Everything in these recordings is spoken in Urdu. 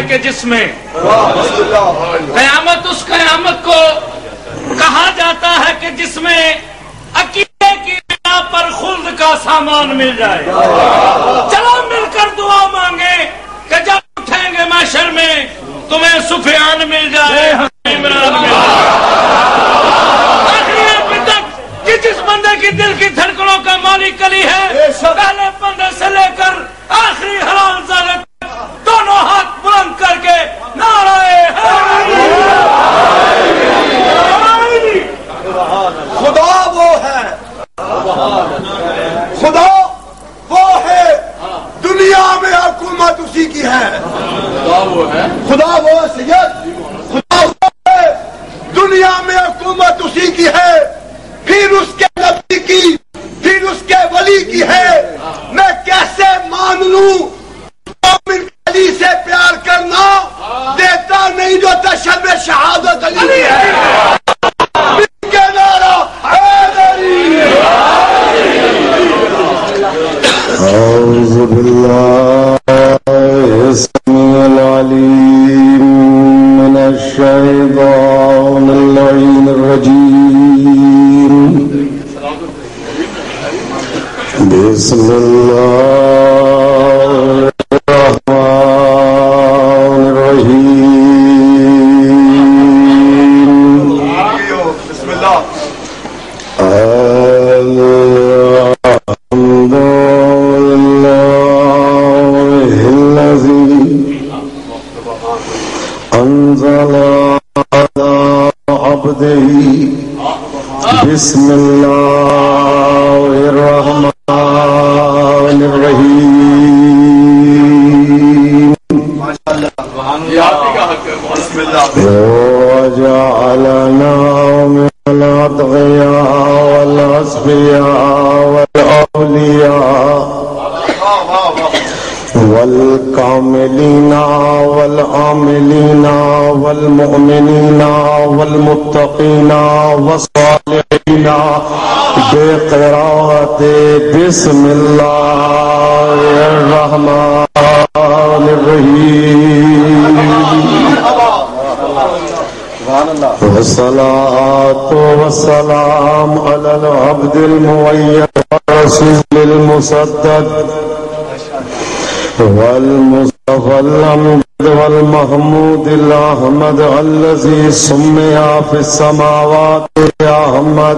کہ جس میں قیامت اس قیامت کو کہا جاتا ہے کہ جس میں عقیدے کی بنا پر خلد کا سامان مل جائے. چلو مل کر دعا مانگے کہ جب اٹھیں گے محشر میں تمہیں سفیان مل جائے, عمران مل جائے. جس بندے کی دل کی دھڑکنوں کا مالک علی ہے, پہلے بندے سے لے کر آخری حلال ذرے دونوں ہاتھ بلند کر کے نعرہ خدا وہ ہے, خدا وہ ہے, دنیا میں حکومت اسی کی ہے. خدا وہ سید, خدا وہ ہے, دنیا میں حکومت اسی کی ہے, پھر اس کے نبی کی, پھر اس کے ولی کی ہے. میں کیسے مان لوں مومن علی سے پیار کرنا, دیتا نہیں جو تشب شہادت علی ہے. اعوذ باللہ السمیع العلیم من الشیطان اللعین الرجیم. بسم اللہ الرحمن الرحیم. بسم اللہ. بسم اللہ الرحمن الرحیم. وجعلنا من الأتقياء والأصفياء والأولياء والكاملين والعاملين والمؤمنين والمتقين والصالحين بقراءة بسم الله الرحمن الرحيم. والصلاة والسلام على العبد المؤيد والرسول المصدق والمصطفى الأمجد والمحمود الأحمد الذي سمي في السماوات أحمد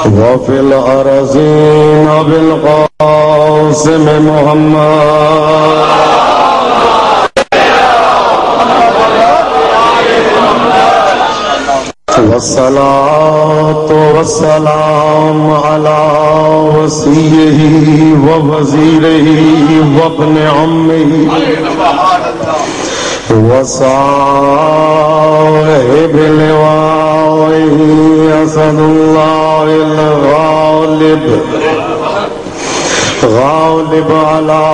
وفي الأرضين بالقاسم محمد. والصلاة والسلام على وصيه ووزيره وابن عمه وصاحب لوائه أسد الله الغالب غالب على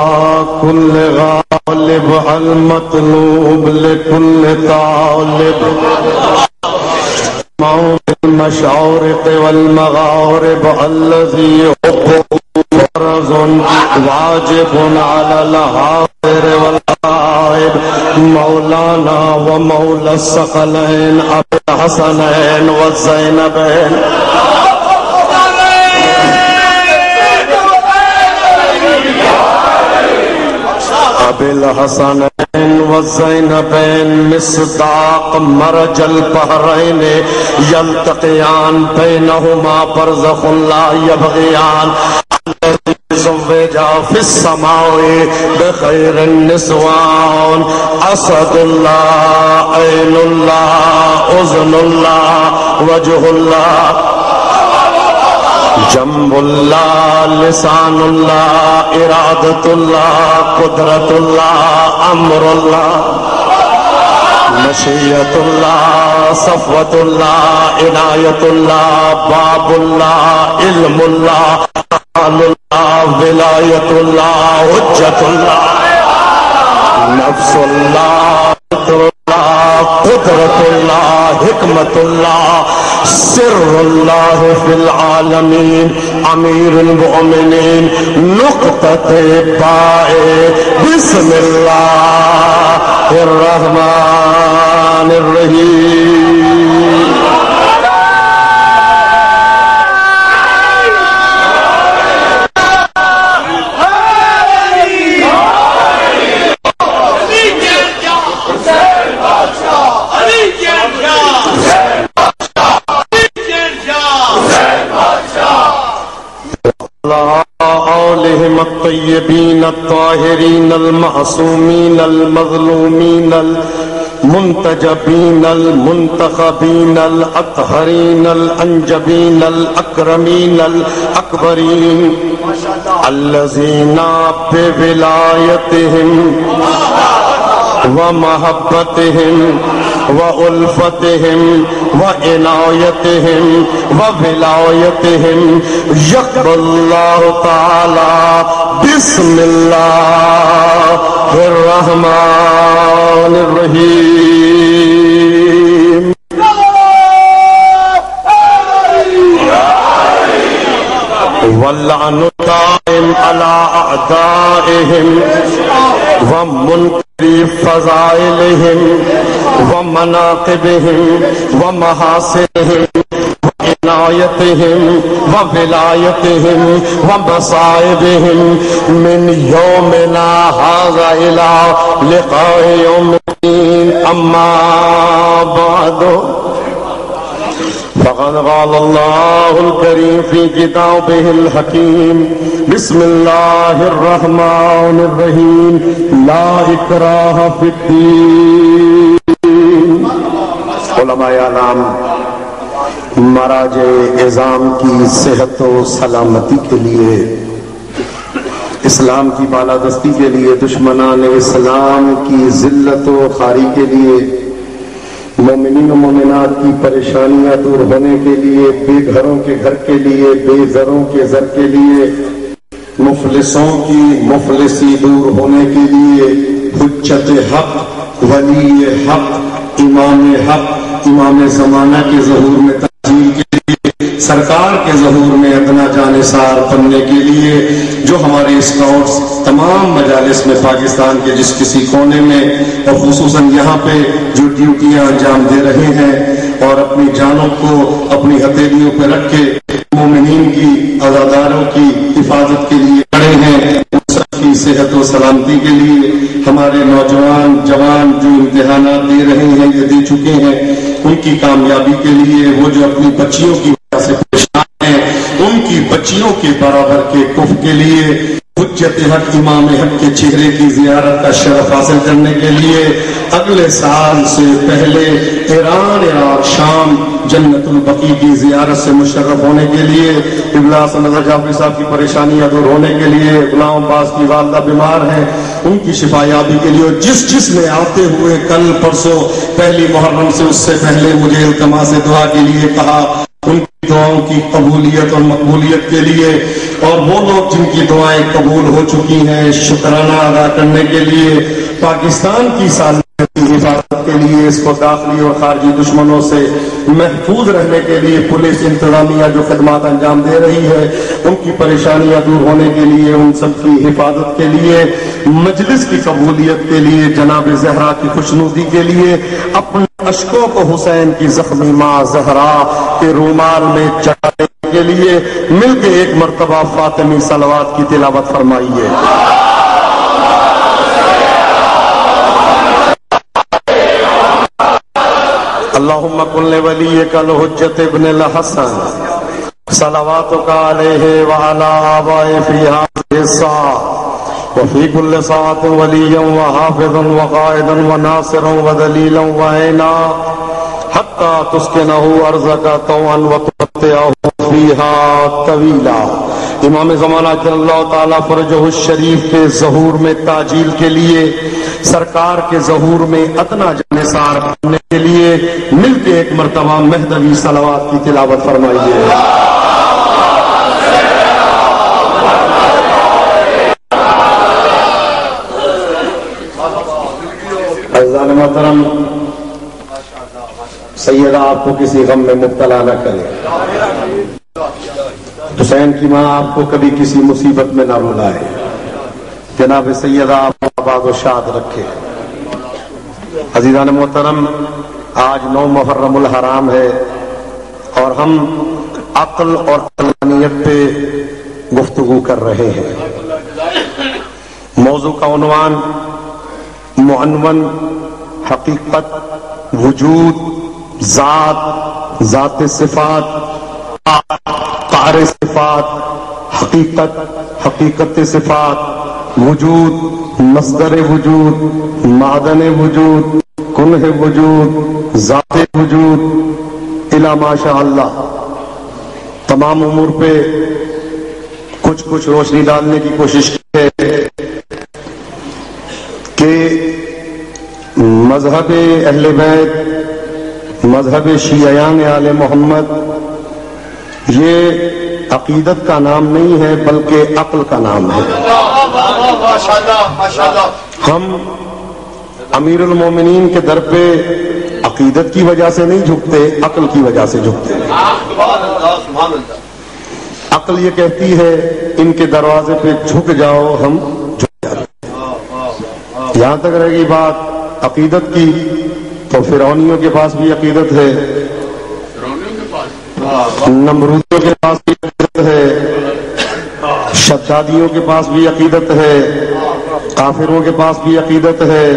كل غالب المطلوب لكل طالب المشارق والمغارب الذي حبه فرض واجب على الحاضر والغائب. مولانا ومولى الثقلين أبي الحسنين والزينبين أبي الحسنين والزينبين مصداق مرج البحرين يلتقيان بينهما برزخ لا يبغيان. الذي زوجا في السماء بخير النسوان. أسد الله عين الله أذن الله وجه الله جنب الله لسان الله إرادة الله قدرة الله أمر الله مشيئة الله صفوة الله عناية الله باب الله علم الله حال الله ولاية الله حجة الله نفس الله قدرة الله حکمت اللہ سر اللہ فی العالمین امیر المؤمنین نقطۃ پائے بسم اللہ الرحمن الرحیم. آلہم الطیبین الطاہرین المعصومین المظلومین المنتجبین المنتخبین الاطہرین الانجبین الاکرمین الاکبرین الذین بولایتہم ومحبتہم وألفتهم وعنایتهم وولایتهم یقبل اللہ تعالی بسم اللہ الرحمن الرحیم. واللعن الدائم على أعدائهم ومنكر فضائلهم ومناقبهم ومحاسنهم وعنایتهم وولایتهم ومصائبهم من يومنا هذا إلى لقاء يوم الدين. أما بعد فقد قال الله الكريم في كتابه الحكيم بسم الله الرحمن الرحيم لا إكراه في الدين. علماء اعلام مراجع اعظام کی صحت و سلامتی کے لیے، اسلام کی بالادستی کے لیے، دشمنان اسلام کی ذلت و خواری کے لیے، مومنین و مومنات کی پریشانیاں دور ہونے کے لیے، بے گھروں کے گھر کے لیے، بے زروں کے زر کے لیے، مفلسوں کی مفلسی دور ہونے کے لیے، حجت حق، ولی حق، امام حق، امام زمانہ کے ظہور میں تاجیل کے لیے، سرکار کے ظہور میں ادنا جانثار بننے کے لیے، جو ہمارے اسکاؤٹس تمام مجالس میں پاکستان کے جس کسی کونے میں اور خصوصاً یہاں پہ جو ڈیوٹیاں انجام دے رہے ہیں اور اپنی جانوں کو اپنی ہتھیلیوں پہ رکھ کے مومنین کی، عزاداروں کی حفاظت کے لیے کھڑے ہیں، ان سب کی صحت و سلامتی کے لیے، ہمارے نوجوان جوان جو امتحانات دے رہے ہیں یا دے چکے ہیں، ان کی کامیابی کے لیے، وہ جو اپنی بچیوں کی وجہ سے پریشان ہیں، ان کی بچیوں کے برابر کے کف کے لیے، حجت حق امام حق کے چہرے کی زیارت کا شرف حاصل کرنے کے لیے، اگلے سال سے پہلے ایران، عراق، شام جنت البقیع کی زیارت سے مشرف ہونے کے لیے، ابلا سنظر جعفری صاحب کی پریشانیاں دور ہونے کے لیے، غلام عباس کی والدہ بیمار ہیں، ان کی شفا یابی کے لیے، اور جس نے آتے ہوئے کل پرسوں پہلی محرم سے اس سے پہلے مجھے التماس دعا کے لیے کہا، ان کی دعاؤں کی قبولیت اور مقبولیت کے لیے، اور وہ لوگ جن کی دعائیں قبول ہو چکی ہیں شکرانہ ادا کرنے کے لیے، پاکستان کی سالمیت کی حفاظت کے لیے، اس کو داخلی اور خارجی دشمنوں سے محفوظ رہنے کے لیے پولیس انتظامیہ جو خدمات انجام دے رہی ہے، ان کی پریشانیاں دور ہونے کے لیے، ان سب کی حفاظت کے لیے، مجلس کی قبولیت کے لیے، جناب زہرا کی خوشنودی کے لیے، اپنے اشکوں کو حسین کی زخمی ماں زہرا کے رومال میں چڑھانے کے لیے مل کے ایک مرتبہ فاطمی صلوات کی تلاوت فرمائیے. اللہم کن لولیک الحجت ابن الحسن صلواتک علیہ وعلی آبائہ فی هذه الساعة وفی کل ساعة ولیا وحافظا وقائدا وناصرا ودلیلا وعینا حتی تسکنہ ارضک طوعا وتمتعہ فیہا طویلا. امام زمانہ جل اللہ تعالیٰ فرجہ الشریف کے ظہور میں تاجیل کے لیے، سرکار کے ظہور میں ادنا جانثار بننے کے لیے مل کے ایک مرتبہ مہدوی صلوات کی تلاوت فرمائیے. عزیزان محترم، سیدہ آپ کو کسی غم میں مبتلا نہ کرے، حسین کی ماں آپ کو کبھی کسی مصیبت میں نہ رلائے، جناب سیدہ آپ کو آباد و شاد رکھے۔ عزیزان محترم، آج 9 محرم الحرام ہے اور ہم عقل اور عقلانیت پہ گفتگو کر رہے ہیں۔ موضوع کا عنوان معنون حقیقت، وجود، ذات، ذات صفات، قہر صفات، حقیقت، حقیقت صفات، وجود، مصدر وجود، معدن وجود، کنہ وجود، ذات وجود، الا ماشاء اللہ۔ تمام امور پہ کچھ روشنی ڈالنے کی کوشش کی ہے کہ مذہب اہل بیت، مذہب شیعیان آل محمد، یہ عقیدت کا نام نہیں ہے بلکہ عقل کا نام ہے۔ ہم امیر المومنین کے در پہ عقیدت کی وجہ سے نہیں جھکتے، عقل کی وجہ سے جھکتے ہیں۔ عقل یہ کہتی ہے ان کے دروازے پہ جھک جاؤ، ہم جھک جاتے ہیں۔ یہاں تک رہ گئی بات عقیدت کی، تو فرعونیوں کے پاس بھی عقیدت ہے، نمرودیوں کے پاس بھی عقیدت ہے، شدادیوں کے پاس بھی عقیدت ہے، کافروں کے پاس بھی عقیدت ہے،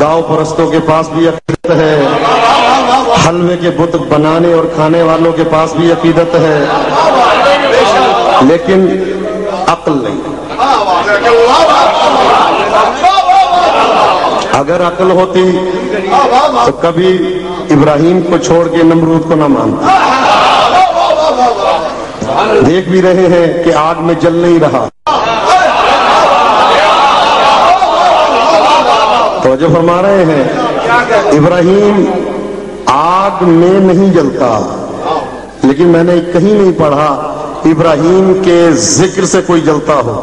گاؤں پرستوں کے پاس بھی عقیدت ہے، حلوے کے بت بنانے اور کھانے والوں کے پاس بھی عقیدت ہے، لیکن عقل نہیں۔ اگر عقل ہوتی تو کبھی ابراہیم کو چھوڑ کے نمرود کو نہ مانتا۔ دیکھ بھی رہے ہیں کہ آگ میں جل نہیں رہا، تو جو فرما رہے ہیں ابراہیم آگ میں نہیں جلتا، لیکن میں نے کہیں نہیں پڑھا ابراہیم کے ذکر سے کوئی جلتا ہو۔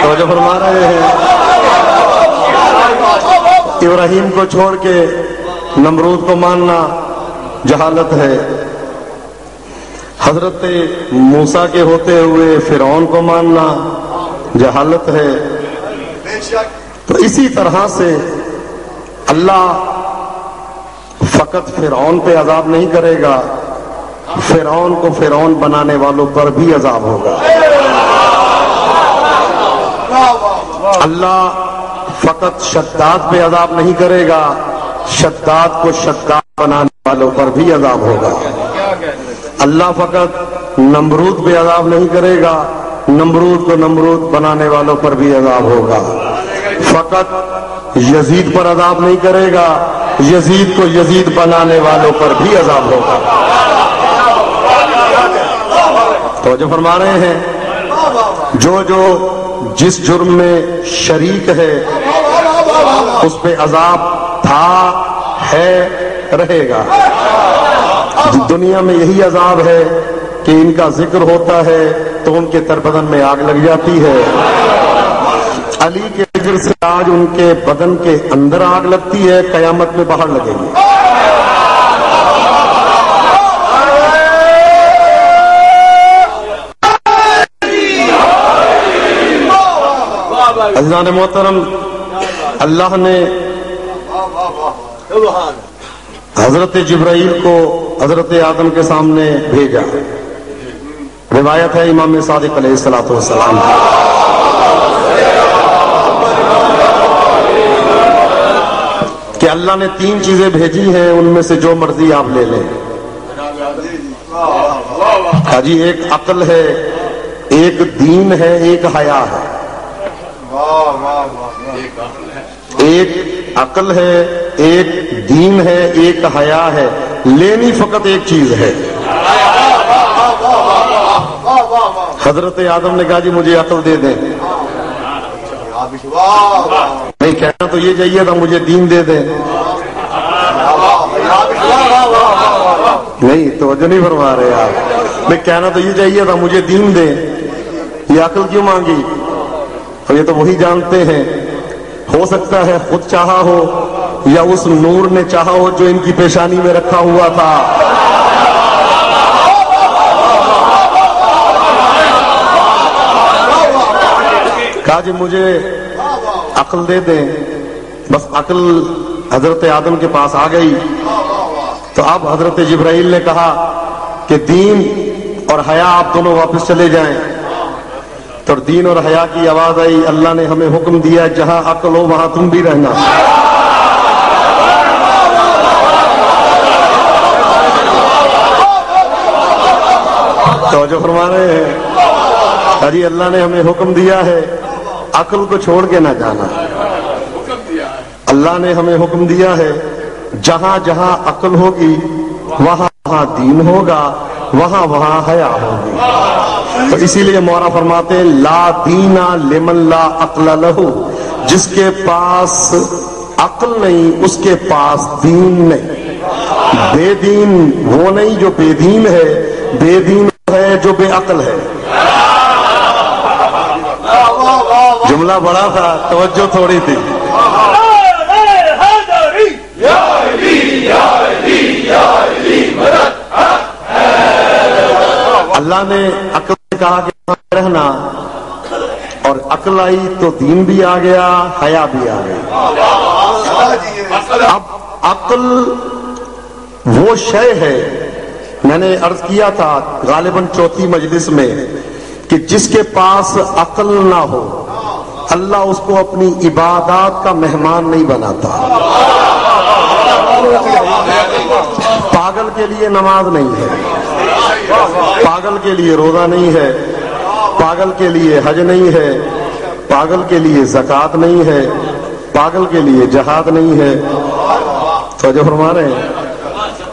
تو جو فرما رہے ہیں ابراہیم کو چھوڑ کے نمرود کو ماننا جہالت ہے، حضرت موسیٰ کے ہوتے ہوئے فرعون کو ماننا جہالت ہے۔ تو اسی طرح سے اللہ فقط فرعون پہ عذاب نہیں کرے گا، فرعون کو فرعون بنانے والوں پر بھی عذاب ہوگا۔ اللہ فقط شداد پہ عذاب نہیں کرے گا، شداد کو شداد بنانے والوں پر بھی عذاب ہوگا۔ اللہ فقط نمرود پہ عذاب نہیں کرے گا، نمرود کو نمرود بنانے والوں پر بھی عذاب ہوگا۔ فقط یزید پر عذاب نہیں کرے گا، یزید کو یزید بنانے والوں پر بھی عذاب ہوگا۔ تو جو فرما رہے ہیں جو جس جرم میں شریک ہے اس پہ عذاب تھا، ہے، رہے گا۔ دنیا میں یہی عذاب ہے کہ ان کا ذکر ہوتا ہے تو ان کے تر بدن میں آگ لگ جاتی ہے۔ علی کے ذکر سے آج ان کے بدن کے اندر آگ لگتی ہے، قیامت میں باہر لگے گی۔ عزیزان محترم، اللہ نے حضرت جبرائیل کو حضرت آدم کے سامنے بھیجا۔ روایت ہے امام صادق علیہ الصلوۃ والسلام کی، کہ اللہ نے 3 چیزیں بھیجی ہیں، ان میں سے جو مرضی آپ لے لیں۔ کہا جی ایک عقل ہے، ایک دین ہے، ایک حیا ہے۔ ایک عقل ہے، ایک دین ہے، ایک حیا ہے، لینی فقط ایک چیز ہے۔ حضرت آدم نے کہا جی مجھے عقل دے دیں، نہیں کہنا تو یہ چاہیے تھا مجھے دین دے دیں، نہیں توجہ نہیں فرما رہے آپ، میں کہنا تو یہ چاہیے تھا مجھے دین دیں، یہ عقل کیوں مانگی؟ اور یہ تو وہی جانتے ہیں ہو سکتا ہے خود چاہا ہو یا اس نور نے چاہا ہو جو ان کی پیشانی میں رکھا ہوا تھا. کہا جی مجھے عقل دے دیں. بس عقل حضرت آدم کے پاس آ گئی تو اب حضرت جبرائیل نے کہا کہ دین اور حیا آپ دونوں واپس چلے جائیں. تو دین اور حیا کی آواز آئی, اللہ نے ہمیں حکم دیا جہاں عقل ہو وہاں تم بھی رہنا. توجہ فرما رہے ہیں. ارے اللہ نے ہمیں حکم دیا ہے عقل کو چھوڑ کے نہ جانا. اللہ نے ہمیں حکم دیا ہے جہاں جہاں عقل ہوگی وہاں وہاں دین ہوگا, وہاں وہاں حیا ہوگی. تو اسی لیے مولا فرماتے ہیں لا دینا لمن لا عقل لہو, جس کے پاس عقل نہیں اس کے پاس دین نہیں. بے دین وہ نہیں جو بے دین ہے, بے دین ہے جو بے عقل ہے. جملہ بڑا تھا, توجہ تھوڑی تھی. اللہ نے عقل سے کہا کہ رہنا, اور عقل آئی تو دین بھی آ گیا, حیا بھی آ گئی. اب عقل وہ شے ہے, میں نے عرض کیا تھا غالباً چوتھی مجلس میں, کہ جس کے پاس عقل نہ ہو اللہ اس کو اپنی عبادات کا مہمان نہیں بناتا. پاگل کے لیے نماز نہیں ہے, پاگل کے لیے روزہ نہیں ہے, پاگل کے لیے حج نہیں ہے, پاگل کے لیے زکوٰۃ نہیں ہے, پاگل کے لیے جہاد نہیں ہے. توجہ فرما رہے ہیں.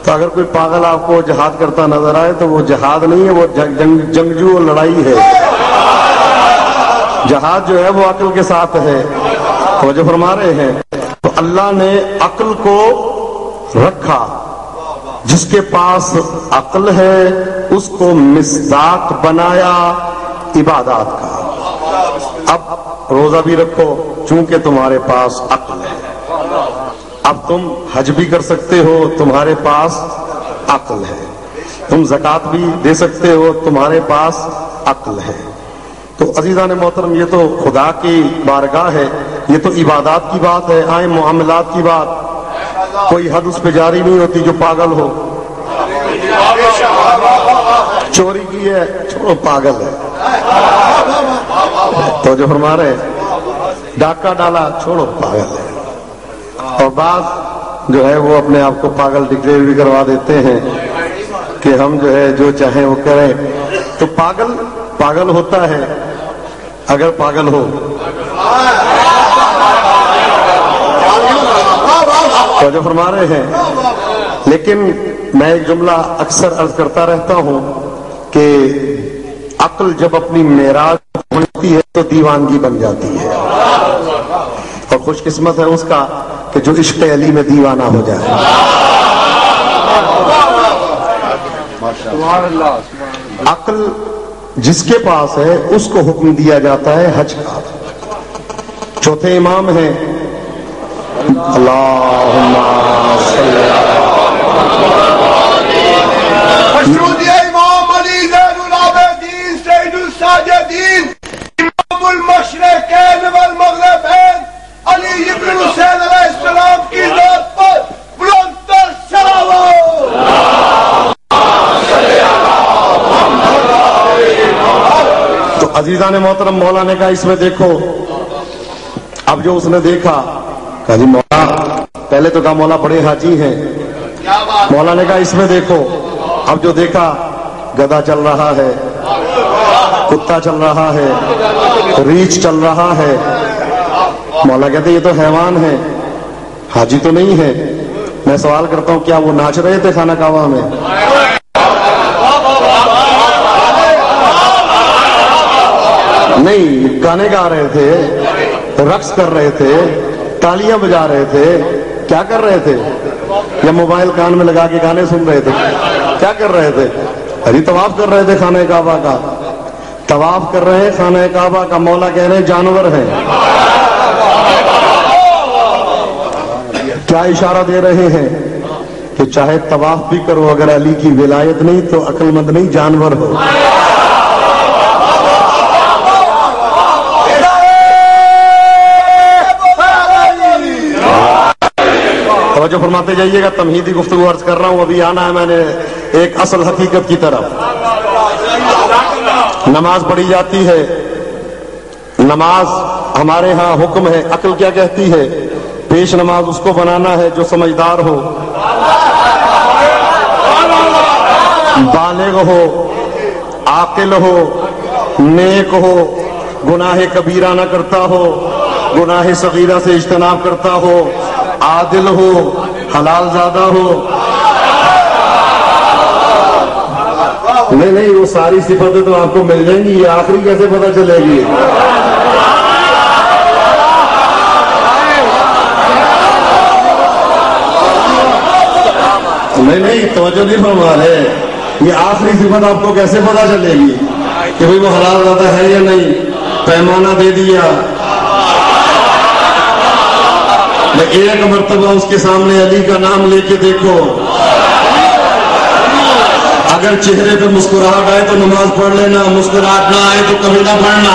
تو اگر کوئی پاگل آپ کو جہاد کرتا نظر آئے تو وہ جہاد نہیں ہے, وہ جنگجو اور لڑائی ہے. جہاد جو ہے وہ عقل کے ساتھ ہے. توجہ فرما رہے ہیں. تو اللہ نے عقل کو رکھا, جس کے پاس عقل ہے اس کو مصداق بنایا عبادات کا. اب روزہ بھی رکھو چونکہ تمہارے پاس عقل ہے. اب تم حج بھی کر سکتے ہو, تمہارے پاس عقل ہے. تم زکوٰۃ بھی دے سکتے ہو, تمہارے پاس عقل ہے. تو عزیزان محترم یہ تو خدا کی بارگاہ ہے, یہ تو عبادات کی بات ہے. آئیں معاملات کی بات, کوئی حد اس پہ جاری نہیں ہوتی جو پاگل ہو. چوری کی ہے چھوڑو پاگل ہے. تو جو فرما رہے ڈاکہ ڈالا چھوڑو پاگل ہے. اور بعض جو ہے وہ اپنے آپ کو پاگل ڈکلیئر بھی کروا دیتے ہیں کہ ہم جو ہے جو چاہیں وہ کریں. تو پاگل پاگل ہوتا ہے اگر پاگل ہو. تو جو فرما رہے ہیں. لیکن میں ایک جملہ اکثر عرض کرتا رہتا ہوں کہ عقل جب اپنی معراج پہنچتی ہے تو دیوانگی بن جاتی ہے, اور خوش قسمت ہے اس کا کہ جو عشق علی میں دیوانہ ہو جائے. عقل جس کے پاس ہے اس کو حکم دیا جاتا ہے حج کا. چوتھے امام ہیں اللہم صلی امام علی زین العابدین سید الساجدین امام المشرقین والمغربین علی ابن حسین علیہ السلام کی ذات پر بلندتر صلوات. تو عزیزان محترم مولا نے کہا اس میں دیکھو. اب جو اس نے دیکھا کہا جی مولا, پہلے تو کہا مولا بڑے حاجی ہیں. مولا نے کہا اس میں دیکھو. اب جو دیکھا گدھا چل رہا ہے, کتا چل رہا ہے, ریچھ چل رہا ہے. مولا کہتے یہ تو حیوان ہے, حاجی تو نہیں ہے. میں سوال کرتا ہوں کیا وہ ناچ رہے تھے خانہ کعبہ میں؟ نہیں, گانے گا رہے تھے, رقص کر رہے تھے, تالیاں بجا رہے تھے. کیا کر رہے تھے؟ یا موبائل کان میں لگا کے گانے سن رہے تھے؟ کیا کر رہے تھے؟ ابھی طواف کر رہے تھے خانہ کعبہ کا. طواف کر رہے ہیں خانہ کعبہ کا. مولا کہہ رہے ہیں جانور ہیں. کیا اشارہ دے رہے ہیں کہ چاہے طواف بھی کرو، اگر علی کی ولایت نہیں تو عقل مند نہیں، جانور ہو۔ توجہ فرماتے جائیے گا، تمہیدی گفتگو عرض کر رہا ہوں، ابھی آنا ہے میں نے ایک اصل حقیقت کی طرف۔ نماز پڑھی جاتی ہے، نماز ہمارے ہاں حکم ہے، عقل کیا کہتی ہے؟ پیش نماز اس کو بنانا ہے جو سمجھدار ہو، بالغ ہو، عاقل ہو، نیک ہو، گناہ کبیرہ نہ کرتا ہو، گناہ صغیرہ سے اجتناب کرتا ہو، عادل ہو، حلال زادہ ہو۔ نہیں وہ ساری صفتیں تو آپ کو مل جائیں گی، یہ آخری کیسے پتہ چلے گی؟ نہیں توجہ نہیں فرما ہے، یہ آخری صفت آپ کو کیسے پتہ چلے گی کہ بھئی وہ حلال زادہ ہے یا نہیں؟ پیمانہ دے دیا، ایک مرتبہ اس کے سامنے علی کا نام لے کے دیکھو، اگر چہرے پہ مسکراہٹ آئے تو نماز پڑھ لینا، مسکراہٹ نہ آئے تو کبھی نہ پڑھنا۔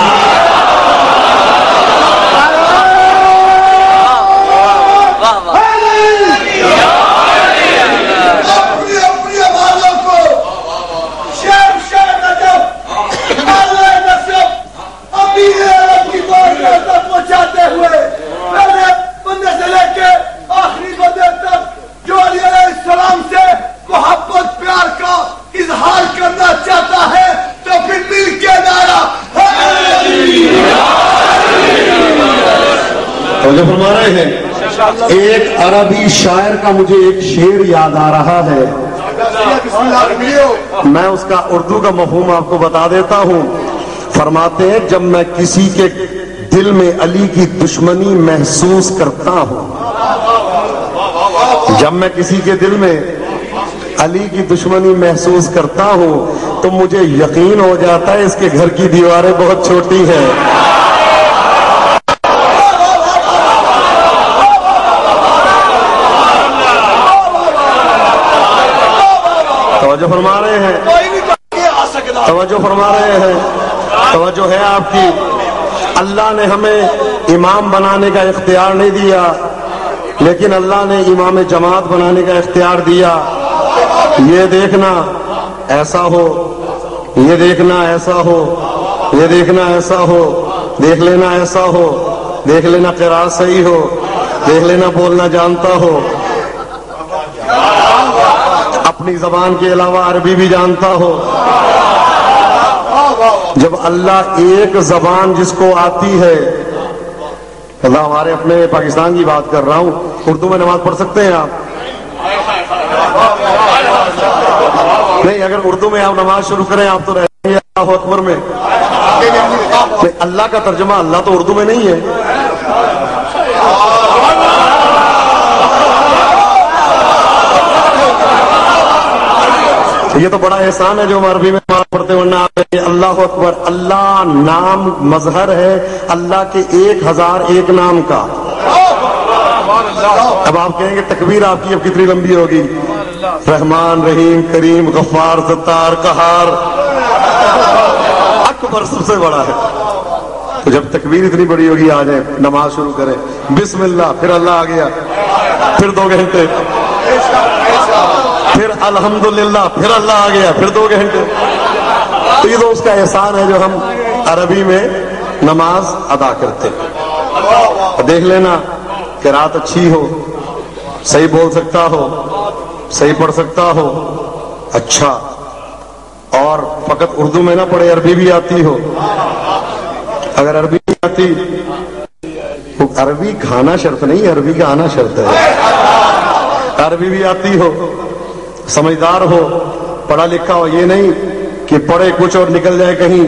جو فرما رہے ہیں، ایک عربی شاعر کا مجھے ایک شعر یاد آ رہا ہے، میں اس کا اردو کا مفہوم آپ کو بتا دیتا ہوں۔ فرماتے ہیں، جب میں کسی کے دل میں علی کی دشمنی محسوس کرتا ہوں، جب میں کسی کے دل میں علی کی دشمنی محسوس کرتا ہوں تو مجھے یقین ہو جاتا ہے اس کے گھر کی دیواریں بہت چھوٹی ہیں۔ توجہ فرما رہے ہیں، توجہ فرما رہے ہیں، توجہ ہے آپ کی۔ اللہ نے ہمیں امام بنانے کا اختیار نہیں دیا، لیکن اللہ نے امام جماعت بنانے کا اختیار دیا۔ یہ دیکھنا ایسا ہو، یہ دیکھنا ایسا ہو، یہ دیکھنا ایسا ہو، دیکھ لینا ایسا ہو، دیکھ لینا قراءت صحیح ہو، دیکھ لینا بولنا جانتا ہو، اپنی زبان کے علاوہ عربی بھی جانتا ہو۔ جب اللہ ایک زبان جس کو آتی ہے، اللہ ہمارے اپنے پاکستان کی بات کر رہا ہوں، اردو میں نماز پڑھ سکتے ہیں آپ؟ نہیں، اگر اردو میں آپ نماز شروع کریں آپ تو رہیں گے اللہ اکبر میں۔ اللہ کا ترجمہ اللہ تو اردو میں نہیں ہے۔ یہ تو بڑا احسان ہے جو ہم عربی میں پڑھتے، ورنہ اللہ اکبر، اللہ نام مظہر ہے اللہ کے 1001 نام کا۔ اب آپ کہیں گے تکبیر آپ کی اب کتنی لمبی ہوگی؟ رحمان، رحیم، کریم، غفار، ستار، قہار، اکبر سب سے بڑا ہے۔ تو جب تکبیر اتنی بڑی ہوگی آ جائیں، نماز شروع کریں، بسم اللہ، پھر اللہ آ گیا، پھر 2 گھنٹے، پھر الحمدللہ، پھر اللہ آ گیا، پھر 2 گھنٹے۔ تو یہ تو اس کا احسان ہے جو ہم عربی میں نماز ادا کرتے ہیں۔ دیکھ لینا قرات اچھی ہو، صحیح بول سکتا ہو، صحیح پڑھ سکتا ہو، اچھا، اور فقط اردو میں نہ پڑھے، عربی بھی آتی ہو۔ اگر عربی نہیں آتی، عربی کھانا شرط نہیں، عربی کا آنا شرط ہے۔ عربی بھی آتی ہو، سمجھدار ہو، پڑھا لکھا ہو، یہ نہیں کہ پڑھے کچھ اور نکل جائے کہیں۔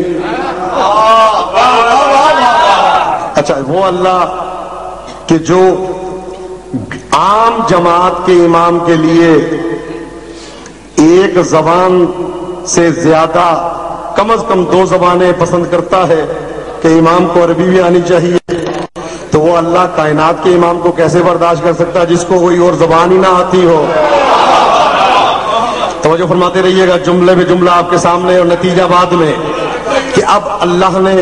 اچھا، وہ اللہ کہ جو عام جماعت کے امام کے لیے ایک زبان سے زیادہ کم از کم 2 زبانیں پسند کرتا ہے کہ امام کو عربی بھی آنی چاہیے، تو وہ اللہ کائنات کے امام کو کیسے برداشت کر سکتا ہے جس کو کوئی اور زبان ہی نہ آتی ہو؟ توجہ فرماتے رہیے گا، جملے میں جملہ آپ کے سامنے اور نتیجہ بعد میں، کہ اب اللہ نے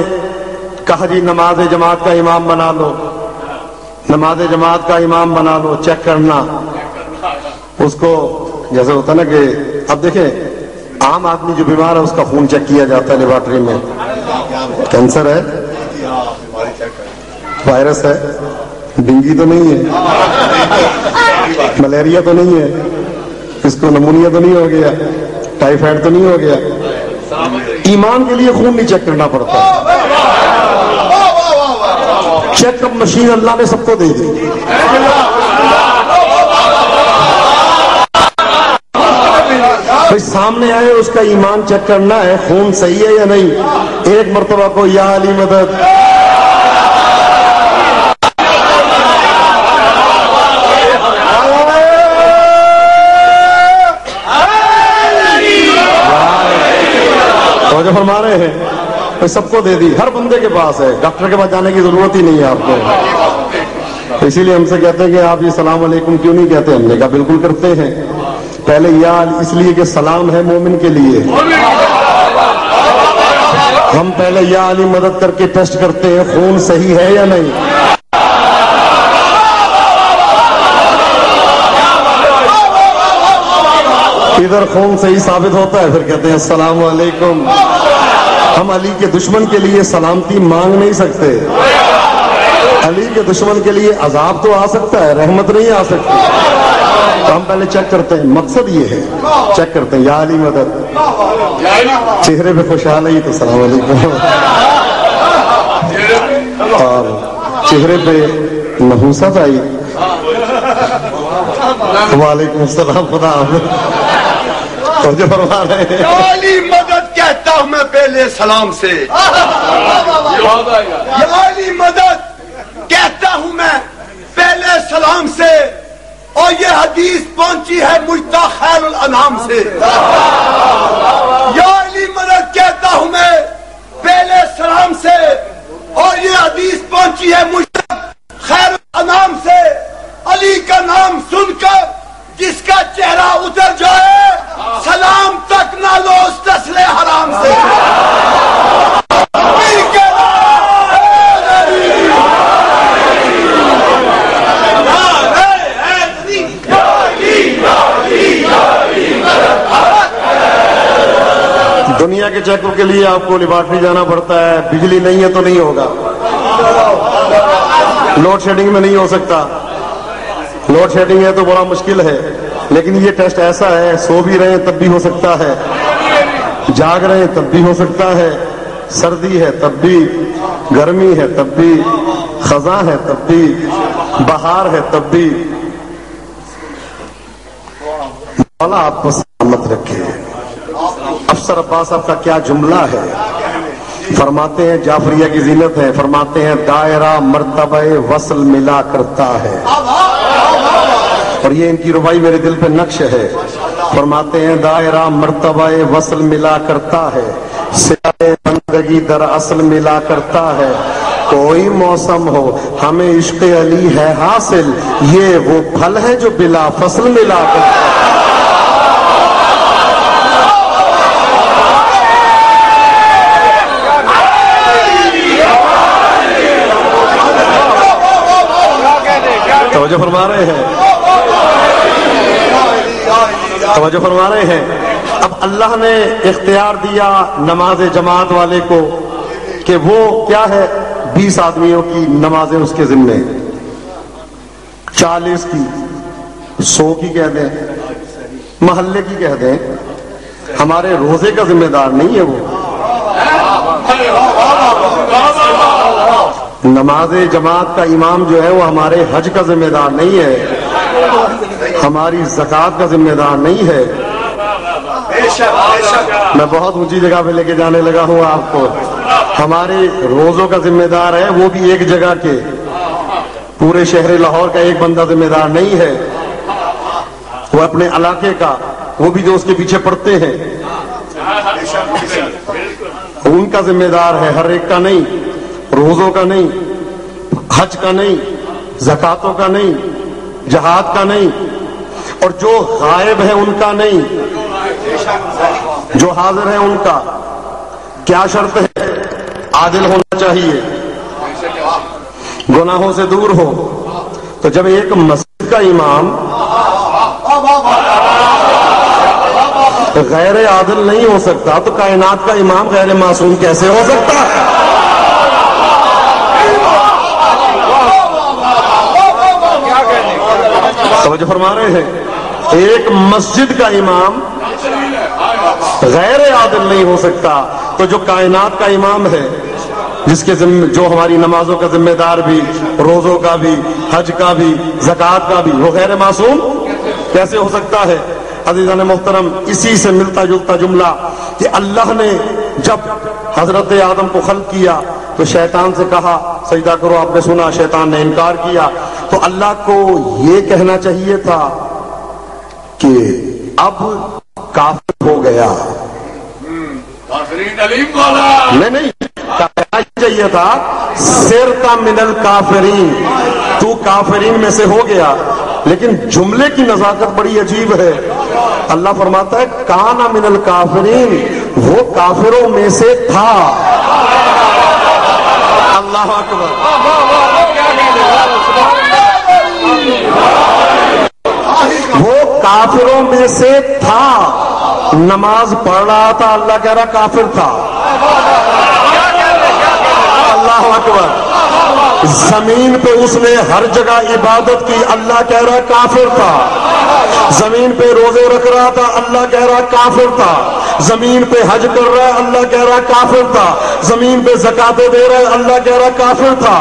کہا جی نماز جماعت کا امام بنا لو، نماز جماعت کا امام بنا لو، چیک کرنا اس کو، جیسے ہوتا نا کہ اب دیکھیں عام آدمی جو بیمار ہے اس کا خون چیک کیا جاتا ہے لیبارٹری میں، کینسر ہے، وائرس ہے، ڈینگی تو نہیں ہے، ملیریا تو نہیں ہے، اس کو نمونیا تو نہیں ہو گیا، ٹائیفائڈ تو نہیں ہو گیا، ایمان کے لیے خون نہیں چیک کرنا پڑتا، چیک اپ مشین اللہ نے سب کو دے دی، بھائی سامنے آئے اس کا ایمان چیک کرنا ہے خون صحیح ہے یا نہیں، ایک مرتبہ کو یا علی مدد، جو فرما رہے ہیں سب کو دے دی، ہر بندے کے پاس ہے، ڈاکٹر کے پاس جانے کی ضرورت ہی نہیں ہے آپ کو، اسی لیے ہم سے کہتے ہیں کہ آپ یہ السلام علیکم کیوں نہیں کہتے؟ ہم نے کہا بالکل کرتے ہیں، پہلے یا اس لیے کہ سلام ہے مومن کے لیے، ہم پہلے یا علی مدد کر کے ٹیسٹ کرتے ہیں خون صحیح ہے یا نہیں، ادھر خون صحیح ثابت ہوتا ہے پھر کہتے ہیں السلام علیکم۔ ہم علی کے دشمن کے لیے سلامتی مانگ نہیں سکتے، علی کے دشمن کے لیے عذاب تو آ سکتا ہے، رحمت نہیں آ سکتی، تو ہم پہلے چیک کرتے ہیں، مقصد یہ ہے چیک کرتے ہیں یا علی مدد، چہرے پہ خوشحالی تو السلام علیکم، اور چہرے پہ نحوست آئی وعلیکم السلام، خدا حافظ، تو جو فرما رہے ہیں یا علی مدد کہتا ہوں میں پہلے سلام سے، یا علی مدد کہتا ہوں میں پہلے سلام سے، اور یہ حدیث پہنچی ہے مجتبی خیر الانام سے، یا علی مدد کہتا ہوں میں پہلے سلام سے، اور یہ حدیث پہنچی ہے مجتبی خیر الانام سے، علی کا نام سن کر جس کا چہرہ اتر جائے سلام تک نہ لو اس نسل حرام سے، دنیا کے چیکوں کے لیے آپ کو لیبارٹری جانا پڑتا ہے، بجلی نہیں ہے تو نہیں ہوگا، لوڈ شیڈنگ میں نہیں ہو سکتا، لوڈ شیڈنگ ہے تو بڑا مشکل ہے، لیکن یہ ٹیسٹ ایسا ہے سو بھی رہے تب بھی ہو سکتا ہے، جاگ رہے تب بھی ہو سکتا ہے، سردی ہے تب بھی، گرمی ہے تب بھی، خزاں ہے تب بھی، بہار ہے تب بھی، مولا آپ کو سلامت رکھے۔ افسر عباس صاحب کا کیا جملہ ہے، فرماتے ہیں جعفریہ کی زینت ہے، فرماتے ہیں دائرہ مرتبہ وصل ملا کرتا ہے، اور یہ ان کی ربائی میرے دل پہ نقش ہے، فرماتے ہیں دائرہ مرتبہ وصل ملا کرتا ہے، سیاہ بندگی در اصل ملا کرتا ہے، کوئی موسم ہو ہمیں عشق علی ہے حاصل، یہ وہ پھل ہے جو بلا فصل ملا کرتا ہے۔ توجہ فرما رہے ہیں، توجہ فرما رہے ہیں، اب اللہ نے اختیار دیا نماز جماعت والے کو کہ وہ کیا ہے 20 آدمیوں کی نمازیں اس کے ذمے، 40 کی، 100 کی کہہ دیں، محلے کی کہہ دیں، ہمارے روزے کا ذمہ دار نہیں ہے وہ، نماز جماعت کا امام جو ہے وہ ہمارے حج کا ذمہ دار نہیں ہے، ہماری زکوٰۃ کا ذمہ دار نہیں ہے۔ میں بہت اونچی جگہ پہ لے کے جانے لگا ہوں آپ کو، ہمارے روزوں کا ذمہ دار ہے وہ بھی ایک جگہ کے، پورے شہر لاہور کا ایک بندہ ذمہ دار نہیں ہے، وہ اپنے علاقے کا، وہ بھی جو اس کے پیچھے پڑتے ہیں ان کا ذمہ دار ہے، ہر ایک کا نہیں، روزوں کا نہیں، حج کا نہیں، زکاتوں کا نہیں، جہاد کا نہیں، اور جو غائب ہے ان کا نہیں، جو حاضر ہے ان کا. کیا شرط ہے؟ عادل ہونا چاہیے، گناہوں سے دور ہو. تو جب ایک مسجد کا امام غیر عادل نہیں ہو سکتا تو کائنات کا امام غیر معصوم کیسے ہو سکتا؟ توجہ فرما رہے ہیں؟ ایک مسجد کا امام غیر عادل نہیں ہو سکتا تو جو کائنات کا امام ہے، جس کے جو ہماری نمازوں کا ذمہ دار بھی، روزوں کا بھی، حج کا بھی، زکوٰۃ کا بھی، وہ غیر معصوم کیسے ہو سکتا ہے؟ عزیزان محترم، اسی سے ملتا جلتا جملہ کہ اللہ نے جب حضرت آدم کو خلق کیا تو شیطان سے کہا سجدہ کرو، آپ نے سنا شیطان نے انکار کیا. تو اللہ کو یہ کہنا چاہیے تھا کہ اب کافر ہو گیا. نہیں، کہنا چاہیے تھا سرتا من الکافرین، تو کافرین میں سے ہو گیا. لیکن جملے کی نزاکت بڑی عجیب ہے. اللہ فرماتا ہے کانا من الکافرین، وہ کافروں میں سے تھا. اللہ اکبر. وہ کافروں میں سے تھا، نماز پڑھ رہا تھا، اللہ کہہ رہا کافر تھا. اللہ اکبر. زمین پہ اس نے ہر جگہ عبادت کی، اللہ کہہ رہا کافر تھا. زمین پہ روزے رکھ رہا تھا، اللہ کہہ رہا کافر تھا. زمین پہ حج کر رہا ہے، اللہ کہہ رہا کافر تھا. زمین پہ زکاتیں دے رہا ہے، اللہ کہہ رہا کافر تھا.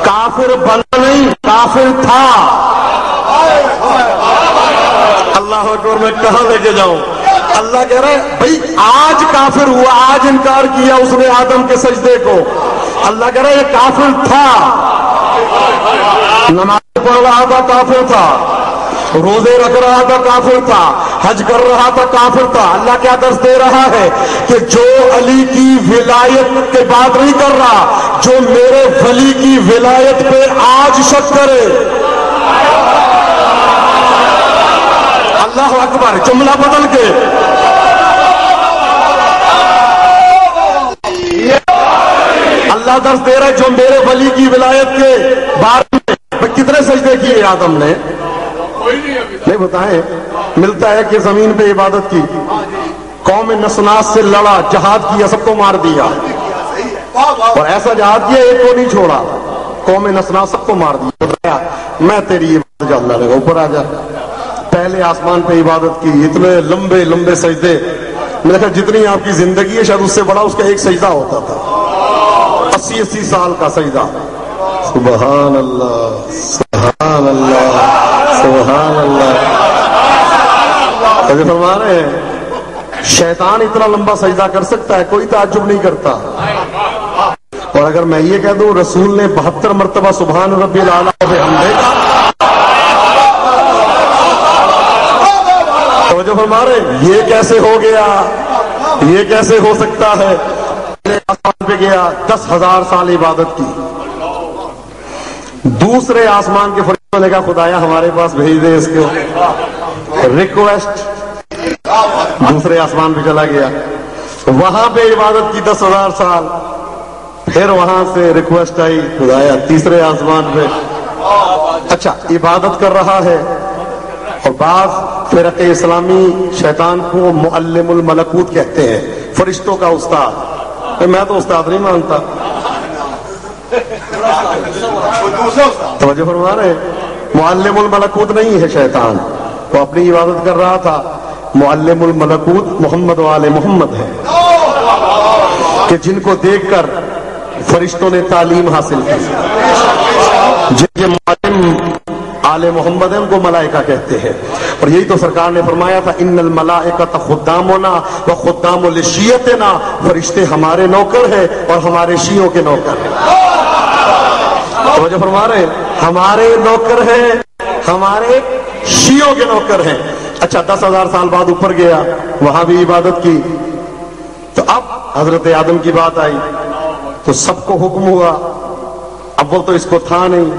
کافر بنا نہیں، کافر تھا. اللہ اکبر. میں کہاں لے کے جاؤں؟ اللہ کہہ رہا ہے بھائی آج کافر ہوا، آج انکار کیا اس نے آدم کے سجدے کو. اللہ کہہ رہا ہے یہ کافر تھا، نماز پڑھ رہا تھا کافر تھا، روزے رکھ رہا تھا کافر تھا، حج کر رہا تھا کافر تھا. اللہ کیا درس دے رہا ہے کہ جو علی کی ولایت کے بات نہیں کر رہا، جو میرے ولی کی ولایت پہ آج شک کرے. اللہ اکبر. جملہ بدل کے اللہ درس دے رہا ہے جو میرے ولی کی ولایت کے بارے میں. کتنے سجدے کیے آدم نے؟ نہیں بتائیں. ملتا ہے کہ زمین پہ عبادت کی، قوم نسناس سے لڑا، جہاد کیا، سب کو مار دیا. اور ایسا جہاد کیا ایک کو نہیں چھوڑا، قوم نسناس سب کو مار دیا. میں تیری عبادت کا اللہ لگا، اوپر آ جا. پہلے آسمان پہ عبادت کی، اتنے لمبے لمبے سجدے. میں نے کہا جتنی آپ کی زندگی ہے شاید اس سے بڑا اس کا ایک سجدہ ہوتا تھا. 80 سال کا سجدہ. سبحان اللہ، سبحان اللہ، سبحان اللہ. فرما رہے ہیں شیطان اتنا لمبا سجدہ کر سکتا ہے، کوئی تعجب نہیں کرتا. اور اگر میں یہ کہہ دوں رسول نے 72 مرتبہ سبحان ربی الاعلیٰ بحمدہ کہا، توجہ فرما رہے ہیں یہ کیسے ہو گیا، یہ کیسے ہو سکتا ہے؟ آسمان پہ گیا، 10,000 سال عبادت کی. دوسرے آسمان کے فرشتوں نے کہا خدایا ہمارے پاس بھیج دے اس کو، ریکویسٹ. دوسرے آسمان پہ چلا گیا، وہاں پہ عبادت کی 10,000 سال. پھر وہاں سے ریکویسٹ آئی خدایا تیسرے آسمان پہ. اچھا عبادت کر رہا ہے. اور بعض فرق اسلامی شیطان کو معلم الملکوت کہتے ہیں، فرشتوں کا استاد. میں تو استاد نہیں مانتا. توجہ فرما رہے ہیں معلم الملکوت نہیں ہے شیطان. وہ اپنی عبادت کر رہا تھا. معلم الملکوت محمد وآل محمد ہے کہ جن کو دیکھ کر فرشتوں نے تعلیم حاصل کی. جن کے معلم آل محمد ہیں ان کو ملائکہ کہتے ہیں. اور یہی تو سرکار نے فرمایا تھا ان الملائکۃ خدامنا و خدام لشیعتنا، فرشتے ہمارے نوکر ہیں اور ہمارے شیعوں کے نوکر ہیں. توجہ فرما رہے ہیں ہمارے نوکر ہیں، ہمارے شیعوں کے نوکر ہیں. اچھا 10,000 سال بعد اوپر گیا، وہاں بھی عبادت کی. تو اب حضرت آدم کی بات آئی. تو سب کو حکم ہوا. اول تو اس کو تھا نہیں.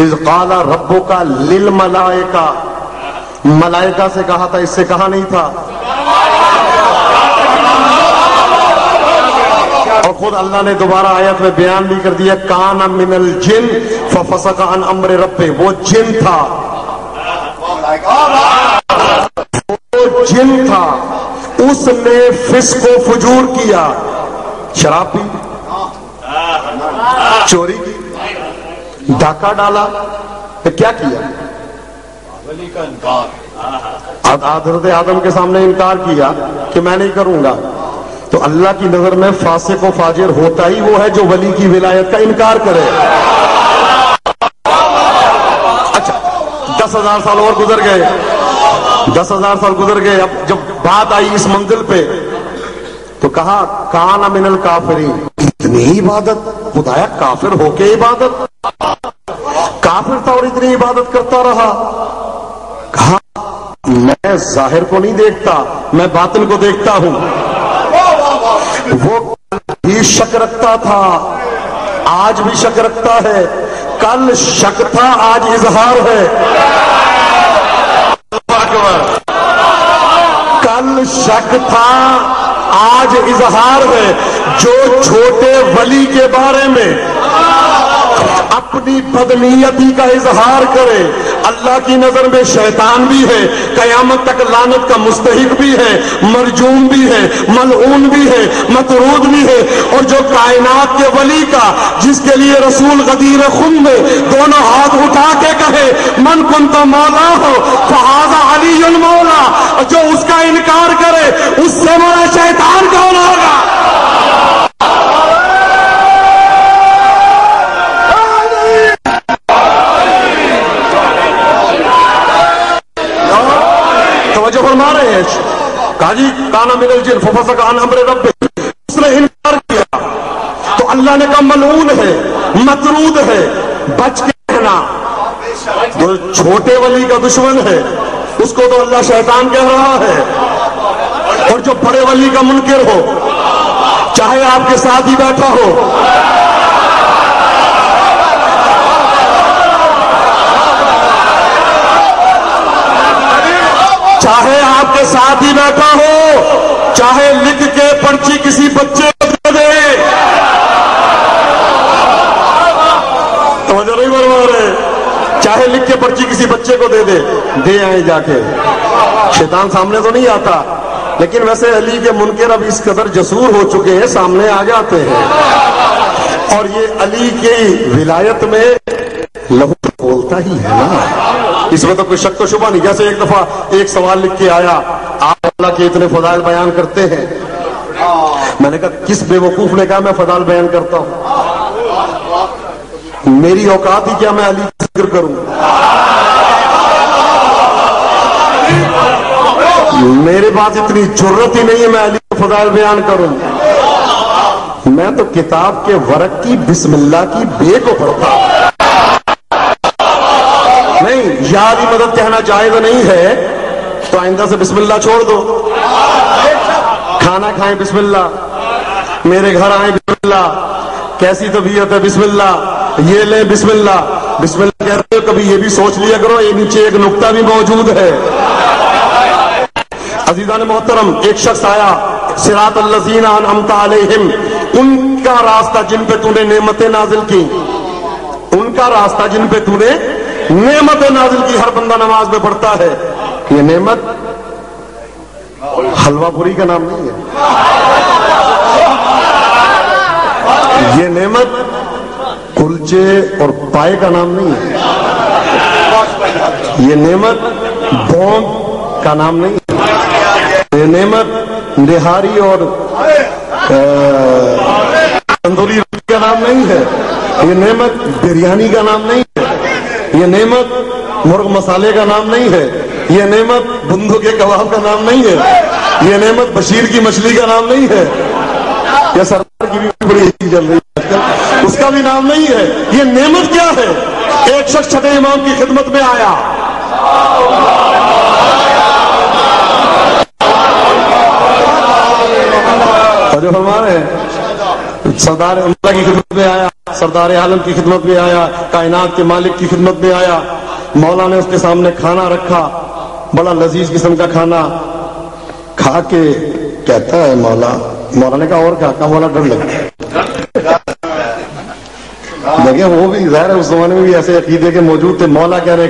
اذ قال ربک للملائکہ، ملائکہ سے کہا تھا، اس سے کہا نہیں تھا. اور خود اللہ نے دوبارہ آیت میں بیان بھی کر دیا کان من الجن ففسق عن امر ربہ، وہ جن تھا، وہ جن تھا، اس نے فسق و فجور کیا، شراب پی، چوری کی، ڈاکہ ڈالا. کیا کیا؟ حضرت آدم کے سامنے انکار کیا کہ میں نہیں کروں گا. تو اللہ کی نظر میں فاسق و فاجر ہوتا ہی وہ ہے جو ولی کی ولایت کا انکار کرے. اچھا 10,000 سال اور گزر گئے، 10,000 سال گزر گئے. اب جب بات آئی اس منزل پہ تو کہا کان من الکافرین، اتنی عبادت، خدایا کافر ہو کے عبادت، کافر تھا اور اتنی عبادت کرتا رہا. کہا میں ظاہر کو نہیں دیکھتا، میں باطن کو دیکھتا ہوں. وہ بھی شک رکھتا تھا، آج بھی شک رکھتا ہے. کل شک تھا، آج اظہار ہے. کل شک تھا، آج اظہار ہے. جو چھوٹے ولی کے بارے میں اپنی بدنیتی کا اظہار کرے، اللہ کی نظر میں شیطان بھی ہے، قیامت تک لعنت کا مستحق بھی ہے، مرجوم بھی ہے، ملعون بھی ہے، مطرود بھی ہے. اور جو کائنات کے ولی کا، جس کے لیے رسول غدیر خم میں دونوں ہاتھ اٹھا کے کہے من کنت مولا ہو فہذا علی المولا، جو اس کا انکار کرے اس سے بڑا شیطان کون ہوگا؟ توجہ فرما رہے ہیں. کہا جی کانا من الجن ففسق عن امر ربہ، اس نے انکار کیا تو اللہ نے کہا ملعون ہے، مطرود ہے، بچ کے رہنا. جو چھوٹے ولی کا دشمن ہے اس کو تو اللہ شیطان کہہ رہا ہے، اور جو بڑے ولی کا منکر ہو، چاہے آپ کے ساتھ ہی بیٹھا ہو، چاہے آپ کے ساتھ ہی بیٹھا ہو، چاہے لکھ کے پرچی کسی بچے کو دے دے، توجہ نہیں فرما رہے، چاہے لکھ کے پرچی کسی بچے کو دے دے، دے آئے جا کے. شیطان سامنے تو نہیں آتا، لیکن ویسے علی کے منکر اب اس قدر جسور ہو چکے ہیں، سامنے آ جاتے ہیں. اور یہ علی کی ولایت میں لہو بولتا ہی ہے نا، اس میں تو کوئی شک و شبہ نہیں. جیسے ایک دفعہ ایک سوال لکھ کے آیا، آپ اللہ کے اتنے فضائل بیان کرتے ہیں. میں نے کہا کس بے وقوف نے کہا میں فضائل بیان کرتا ہوں؟ میری اوقات ہی کیا میں علی کا ذکر کروں؟ میرے پاس اتنی جرت ہی نہیں ہے میں علی کے فضائل بیان کروں. میں تو کتاب کے ورق کی بسم اللہ کی بے کو پڑھتا. نہیں، یاد ہی مدد کہنا جائز نہیں ہے تو آئندہ سے بسم اللہ چھوڑ دو. کھانا کھائیں بسم اللہ، میرے گھر آئیں بسم اللہ، کیسی طبیعت ہے بسم اللہ، یہ لیں بسم اللہ. بسم اللہ کہتے ہو کبھی یہ بھی سوچ لیا کرو یہ نیچے ایک نقطہ بھی موجود ہے. عزیزان محترم، ایک شخص آیا، صراط الذین انعمت علیہم، ان کا راستہ جن پہ تو نے نعمتیں نازل کی، ان کا راستہ جن پہ تو نے نعمتیں نازل کی. ہر بندہ نماز میں پڑھتا ہے. یہ نعمت حلوہ پوری کا نام نہیں ہے، یہ نعمت کلچے اور پائے کا نام نہیں ہے، یہ نعمت بونگ کا نام نہیں ہے، یہ نعمت نہاری اور تندوری روٹی کا نام نہیں ہے، یہ نعمت بریانی کا نام نہیں ہے، یہ نعمت مرغ مسالے کا نام نہیں ہے، یہ نعمت بندو کے کباب کا نام نہیں ہے، یہ نعمت بشیر کی مچھلی کا نام نہیں ہے، یا سرکار کی بھی بڑی چل رہی ہے اس کا بھی نام نہیں ہے. یہ نعمت کیا ہے؟ ایک شخص چھٹے امام کی خدمت میں آیا، جو فرما رہے ہیں سردار اللہ کی خدمت میں آیا، سردار عالم کی خدمت میں آیا، کائنات کے مالک کی خدمت میں آیا. مولا نے اس کے سامنے کھانا رکھا، بڑا لذیذ قسم کا کھانا. کھا کے کہتا ہے مولا نے کہا اور کہا مولا ڈر لگتا ہے. دیکھیں وہ بھی ظاہر ہے اس زمانے میں بھی ایسے عقیدے کے موجود تھے. مولا کہہ رہے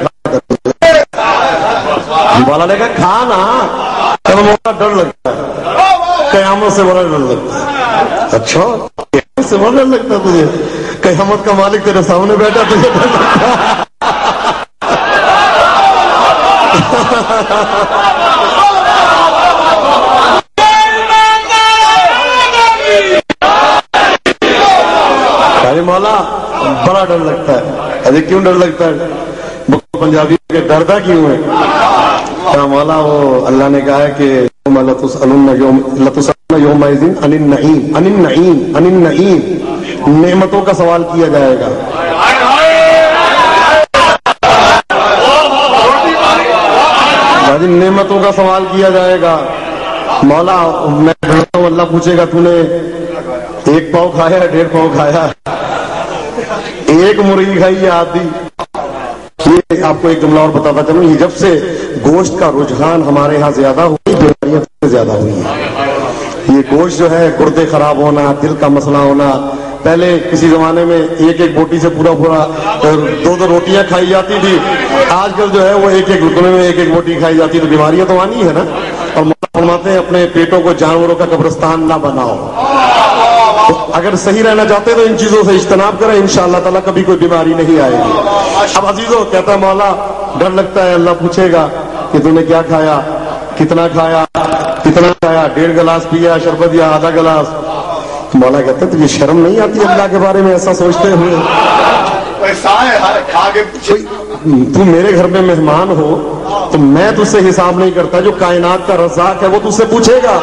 مولا نے کہا کھانا، مولا ڈر لگتا ہے، قیامت سے بڑا ڈر لگتا ہے. اچھا قیامت سے بڑا ڈر لگتا ہے تجھے؟ قیامت کا مالک تیرے سامنے بیٹھا تجھے ڈر لگتا ہے؟ مولا بڑا ڈر لگتا ہے. ارے کیوں ڈر لگتا ہے؟ پنجابی کے ڈردا کیوں ہے؟ مولا وہ اللہ نے کہا ہے کہ نعمتوں کا سوال کیا جائے گا. نعمتوں کا سوال کیا جائے گا. مولا میں ڈرتا ہوں، اللہ پوچھے گا تو نے 1 پاؤ کھایا 1.5 پاؤ کھایا، 1 مرغی کھائی یا آدھی؟ یہ آپ کو ایک جملہ اور بتاتا چلوں، یہ جب سے گوشت کا رجحان ہمارے ہاں زیادہ ہوئی، بیماریاں سے زیادہ ہوئی ہیں. یہ گوشت جو ہے، گردے خراب ہونا، دل کا مسئلہ ہونا. پہلے کسی زمانے میں 1 بوٹی سے پورا 2 روٹیاں کھائی جاتی تھی. آج کل جو ہے وہ 1 رکنے میں 1 بوٹی کھائی جاتی ہے. تو بیماریاں تو آنی ہے نا. اور فرماتے ہیں اپنے پیٹوں کو جانوروں کا قبرستان نہ بناؤ. تو اگر صحیح رہنا چاہتے ہیں تو ان چیزوں سے اجتناب کریں، انشاءاللہ تعالیٰ کبھی کوئی بیماری نہیں آئے گی. اب عزیزو کہتا ہے مولا ڈر لگتا ہے، اللہ پوچھے گا کہ تو نے کیا کھایا، کتنا کھایا، کتنا کھایا، 1.5 گلاس پیا شربت یا آدھا گلاس؟ مولا کہتا ہے تجھے شرم نہیں آتی اللہ کے بارے میں ایسا سوچتے ہوئے؟ تو میرے گھر میں مہمان ہو تو میں تجھ سے حساب نہیں کرتا، جو کائنات کا رزاق ہے وہ تجھ سے پوچھے گا.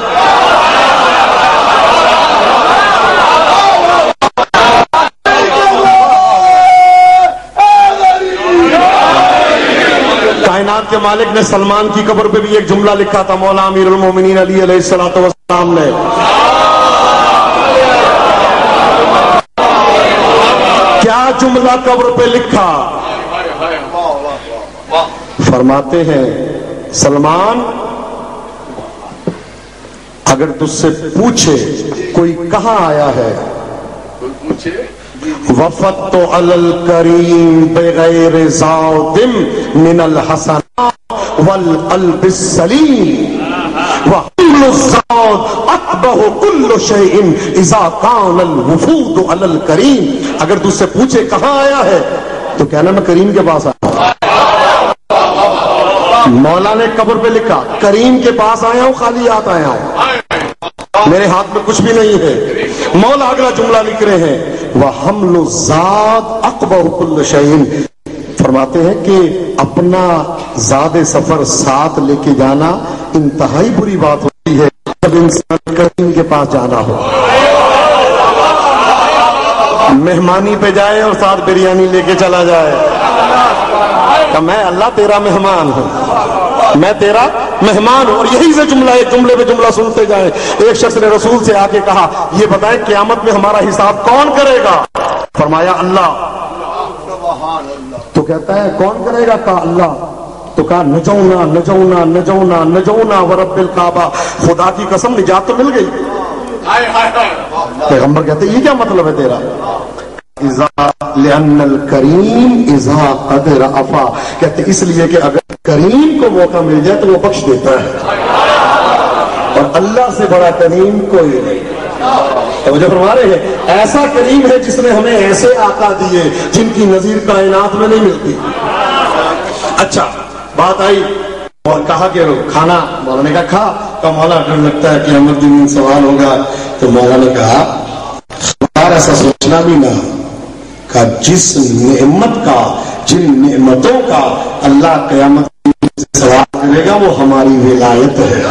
کائنات کے مالک نے سلمان کی قبر پہ بھی ایک جملہ لکھا تھا، مولا امیر المومنین علی علیہ الصلوۃ والسلام نے. کیا جملہ قبر پہ لکھا؟ فرماتے ہیں سلمان اگر تجھ سے پوچھے کوئی کہاں آیا ہے، وفدت علی الکریم بغیر زاد من الحسنات والقلب السلیم وحمل الزاد اتبع كل شيء اذا كان الوفود علی الکریم. اگر تجھ سے پوچھے کہاں آیا ہے تو کہنا میں کریم کے پاس آیا. مولا نے قبر پہ لکھا کریم کے پاس آیا ہوں، خالی ہاتھ آیا ہوں، میرے ہاتھ میں کچھ بھی نہیں ہے. مولا اگلا جملہ لکھ رہے ہیں وَحَمْلُ الزَّادِ أَقْبَحُ كُلِّ شَيْءٍ. فرماتے ہیں کہ اپنا زاد سفر ساتھ لے کے جانا انتہائی بری بات ہوتی ہے جب انسان کریم کے پاس جانا ہو. مہمانی پہ جائے اور ساتھ بریانی لے کے چلا جائے کہ میں اللہ تیرا مہمان ہوں، میں تیرا مہمان ہوں. اور یہی سے جملہ ایک جملے پہ جملہ سنتے جائیں. ایک شخص نے رسول سے آ کے کہا یہ بتائیں قیامت میں ہمارا حساب کون کرے گا؟ فرمایا اللہ. تو کہتا ہے کون کرے گا؟ کہا اللہ. تو کہا نجونا نجونا نجونا نجونا ورب الکعبہ، خدا کی قسم نجات تو مل گئی. پیغمبر کہتے ہیں یہ کیا مطلب ہے تیرا؟ لأن الکریم اذا قدر عفا، کہتے اس لیے کہ اگر کریم کو موقع مل جائے تو وہ بخش دیتا ہے، اور اللہ سے بڑا کریم کوئی نہیں. توجہ فرما رہے ہیں ایسا کریم ہے جس نے ہمیں ایسے آقا دیے جن کی نظیر کائنات میں نہیں ملتی. اچھا بات آئی اور کہا کہ کھانا، مولا نے کہا کہا مولا ڈر لگتا ہے کہ قیامت دن سوال ہوگا. تو مولا نے کہا ایسا سوچنا بھی نہ کہ جس نعمت کا، جن نعمتوں کا اللہ قیامت سے سوال کرے گا وہ ہماری ولایت ہے.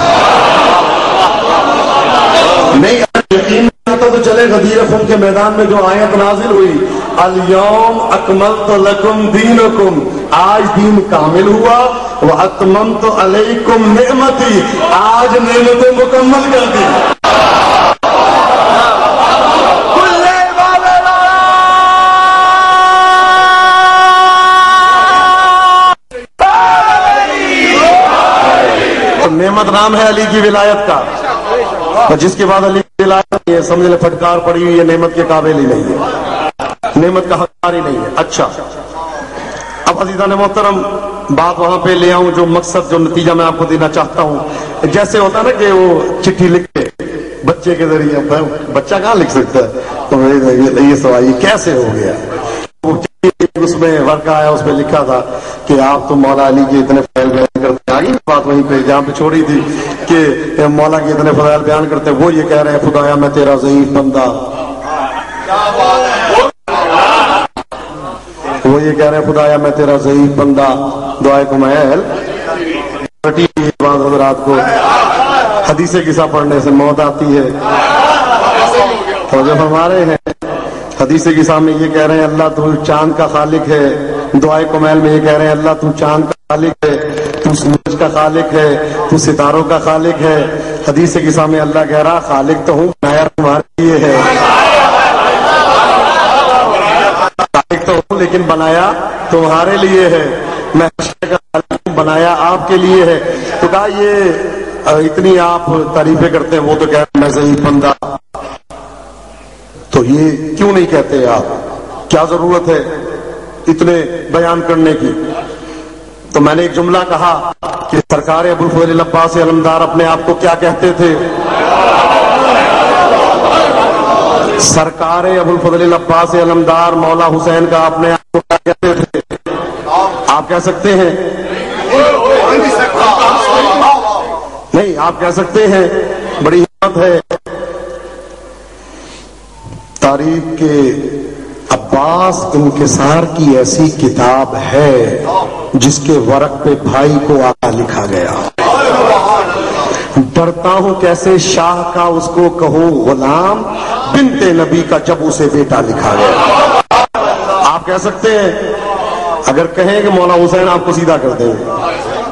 نہیں یقین آتا تو چلے غدیر خون کے میدان میں جو آیت نازل ہوئی الیوم اکملت لکم دینکم، آج دین کامل ہوا، واتممت علیکم نعمتی، آج نعمتیں مکمل کر دی. نعمت نام ہے علی کی ولایت کا، اور جس کے بعد علی کی ولایت یہ سمجھ لے پھٹکار پڑی ہوئی، یہ نعمت کے قابل ہی نہیں ہے، نعمت کا حقدار ہی نہیں ہے۔ اچھا اب عزیزان محترم بات وہاں پہ لے آؤں جو مقصد، جو نتیجہ میں آپ کو دینا چاہتا ہوں۔ جیسے ہوتا ہے نا کہ وہ چٹھی لکھے بچے کے ذریعے، بچہ کہاں لکھ سکتا ہے، تو یہ سوال یہ کیسے ہو گیا؟ اس میں ورقہ آیا، اس میں لکھا تھا کہ آپ تو مولا علی کے اتنے فضائل بیان کرتے، آگے بات وہیں پہ جہاں پہ چھوڑی تھی کہ مولا کے اتنے فضائل بیان کرتے، وہ یہ کہہ رہے ہیں خدایا میں تیرا ضعیف بندہ، وہ یہ کہہ رہے ہیں خدایا میں تیرا ضعیف بندہ، دعائے کمیل بعض حضرات کو حدیث قصہ پڑھنے سے موت آتی ہے، اور جب ہمارے ہیں حدیث قصہ میں یہ کہہ رہے ہیں اللہ تو چاند کا خالق ہے، دعائے کمیل میں یہ کہہ رہے ہیں اللہ تو چاند کا خالق ہے، تو سورج کا خالق ہے، تو ستاروں کا خالق ہے۔ حدیث قصہ میں اللہ کہہ رہا خالق تو ہوں، بنایا تمہارے لیے ہے، خالق تو ہوں لیکن بنایا تمہارے لیے ہے، میں بنایا آپ کے لیے ہے۔ تو کہا یہ اتنی آپ تعریفیں کرتے ہیں، وہ تو کہہ رہے ہیں میں ضعیف بندہ، تو یہ کیوں نہیں کہتے آپ؟ کیا ضرورت ہے اتنے بیان کرنے کی؟ تو میں نے ایک جملہ کہا کہ سرکار ابوالفضل عباس علمدار اپنے آپ کو کیا کہتے تھے؟ سرکار ابوالفضل عباس علمدار مولا حسین کا اپنے آپ کو کیا کہتے تھے؟ آپ کہہ سکتے ہیں؟ نہیں، آپ کہہ سکتے ہیں؟ بڑی ہمت ہے۔ تاریخ کے عباس انکسار کی ایسی کتاب ہے جس کے ورق پہ بھائی کو آقا لکھا گیا، ڈرتا ہوں کیسے شاہ کا اس کو کہوں غلام، بنت نبی کا جب اسے بیٹا لکھا گیا۔ آپ کہہ سکتے ہیں؟ اگر کہیں کہ مولا حسین آپ کو سیدھا کر دیں گے،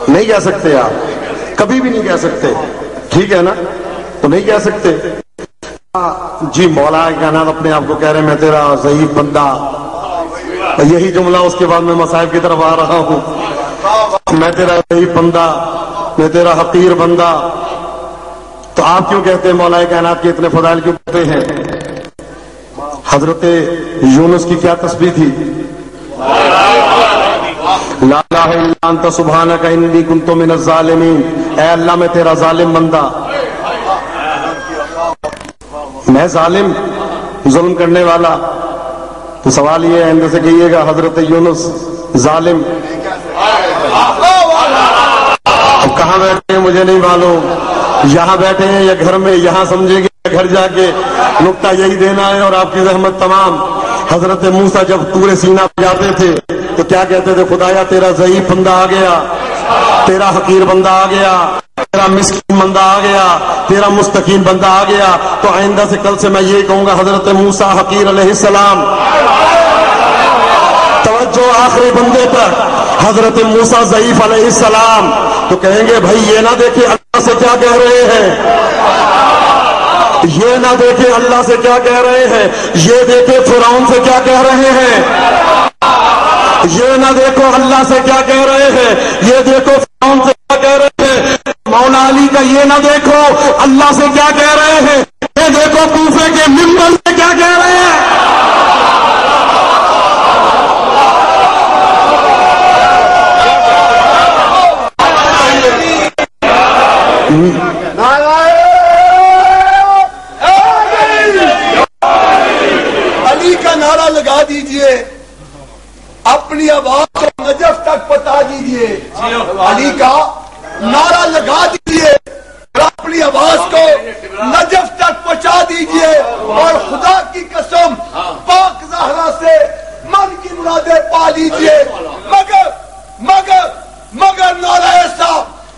نہیں کہہ سکتے آپ، کبھی بھی نہیں کہہ سکتے، ٹھیک ہے نا؟ تو نہیں کہہ سکتے جی مولا کائنات اپنے آپ کو کہہ رہے ہیں میں تیرا ضعیف بندہ، یہی جملہ اس کے بعد میں مصائب کی طرف آ رہا ہوں، میں تیرا ضعیف بندہ، میں تیرا حقیر بندہ۔ تو آپ کیوں کہتے ہیں مولا کائنات کے اتنے فضائل کیوں کہتے ہیں؟ حضرت یونس کی کیا تسبیح تھی؟ لا الہ الا انت سبحانک انی کنت من الظالمین، اے اللہ میں تیرا ظالم بندہ، میں ظالم، ظلم کرنے والا۔ تو سوال یہ ہے اندر سے کہیے گا حضرت یونس ظالم، اب کہاں بیٹھے ہیں مجھے نہیں معلوم، یہاں بیٹھے ہیں یا گھر میں، یہاں سمجھیں گے گھر جا کے نقطہ یہی دینا ہے اور آپ کی زحمت تمام۔ حضرت موسیٰ جب طور سینا پہ جاتے تھے تو کیا کہتے تھے؟ خدایا تیرا ضعیف بندہ آ گیا، تیرا حقیر بندہ آ گیا، تیرا مسکین بندہ آ گیا، تیرا مستقیم بندہ آ گیا۔ تو آئندہ سے کل سے میں یہ کہوں گا حضرت موسیٰ حقیر علیہ السلام، توجہ آخری بندے پر، حضرت موسیٰ ضعیف علیہ السلام، تو کہیں گے بھائی یہ نہ دیکھیں اللہ سے کیا کہہ رہے ہیں، یہ نہ دیکھیں اللہ سے کیا کہہ رہے ہیں، یہ دیکھیں فرعون سے کیا کہہ رہے ہیں، یہ نہ دیکھو اللہ سے کیا کہہ رہے ہیں، یہ دیکھو فرعون سے کیا کہہ رہے ہیں، مولا علی کا یہ نہ دیکھو اللہ سے کیا کہہ رہے ہیں، یہ دیکھو کوفے کے ممبر سے کیا کہہ رہے ہیں۔ علی کا نعرہ لگا دیجئے، اپنی آواز کو نجف تک پہنچا دیجئے، علی کا نعرہ لگا دیجئے اور اپنی آواز کو نجف تک پہنچا دیجئے، اور خدا کی قسم پاک زہرا سے من کی مرادیں پا لیجئے۔ مگر نعرہ ایسا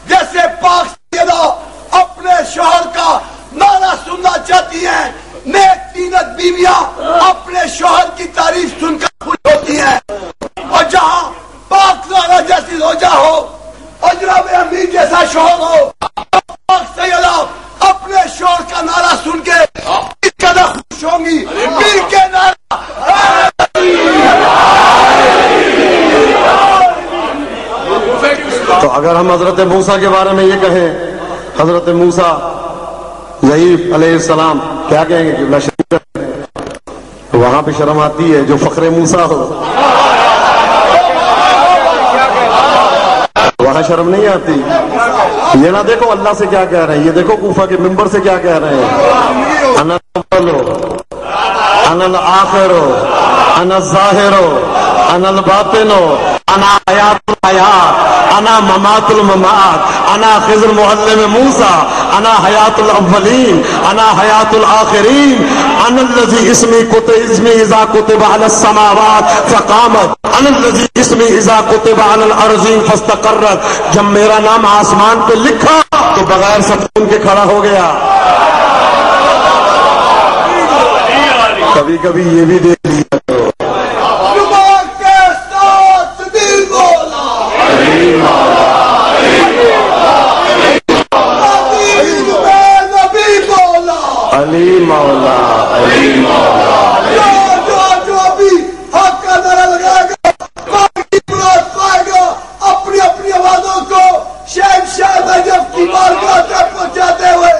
جیسے پاک سیدہ اپنے شوہر کا نعرہ سننا چاہتی ہیں، نیک تینت بیویاں اپنے شوہر کی تعریف سن کر خوش ہوتی ہیں، اور جہاں پاک زہرا جیسی زوجہ ہو، اجرا میں امیر جیسا شوہر ہو، پاک سیدہ اپنے شوہر کا نعرہ سن کے اس قدر خوش ہوں گی، پیر کے نعرہ۔ تو اگر ہم حضرت موسیٰ کے بارے میں یہ کہیں حضرت موسیٰ ضعیف علیہ السلام کیا کہیں گے؟ قبلہ شریف وہاں پہ شرم آتی ہے جو فخر موسیٰ ہو، وہاں شرم نہیں آتی. یہ نہ دیکھو اللہ سے کیا کہہ رہے ہیں، یہ دیکھو کوفہ کے ممبر سے کیا کہہ رہے ہیں. انا الاول انا الآخر انا الظاہر انا الباطن انا حیات الحیات انا ممات الممات انا خضر معلم موسیٰ انا حیات الاولین انا حیات الآخرین انا الذی اسمی اذا کتب علی السماوات فقامت انا الذی اسمی اذا کتب علی الارضین فاستقرت. جب میرا نام آسمان پہ لکھا تو بغیر سکون کے کھڑا ہو گیا. کبھی کبھی یہ بھی دیکھ لیا کرو. علی مولا علی مولا جو ابھی حق کا نعرہ لگائے گا مراد پائے گا. اپنی اپنی آوازوں کو شہنشاہ نجف کی بارگاہ تک پہنچاتے ہوئے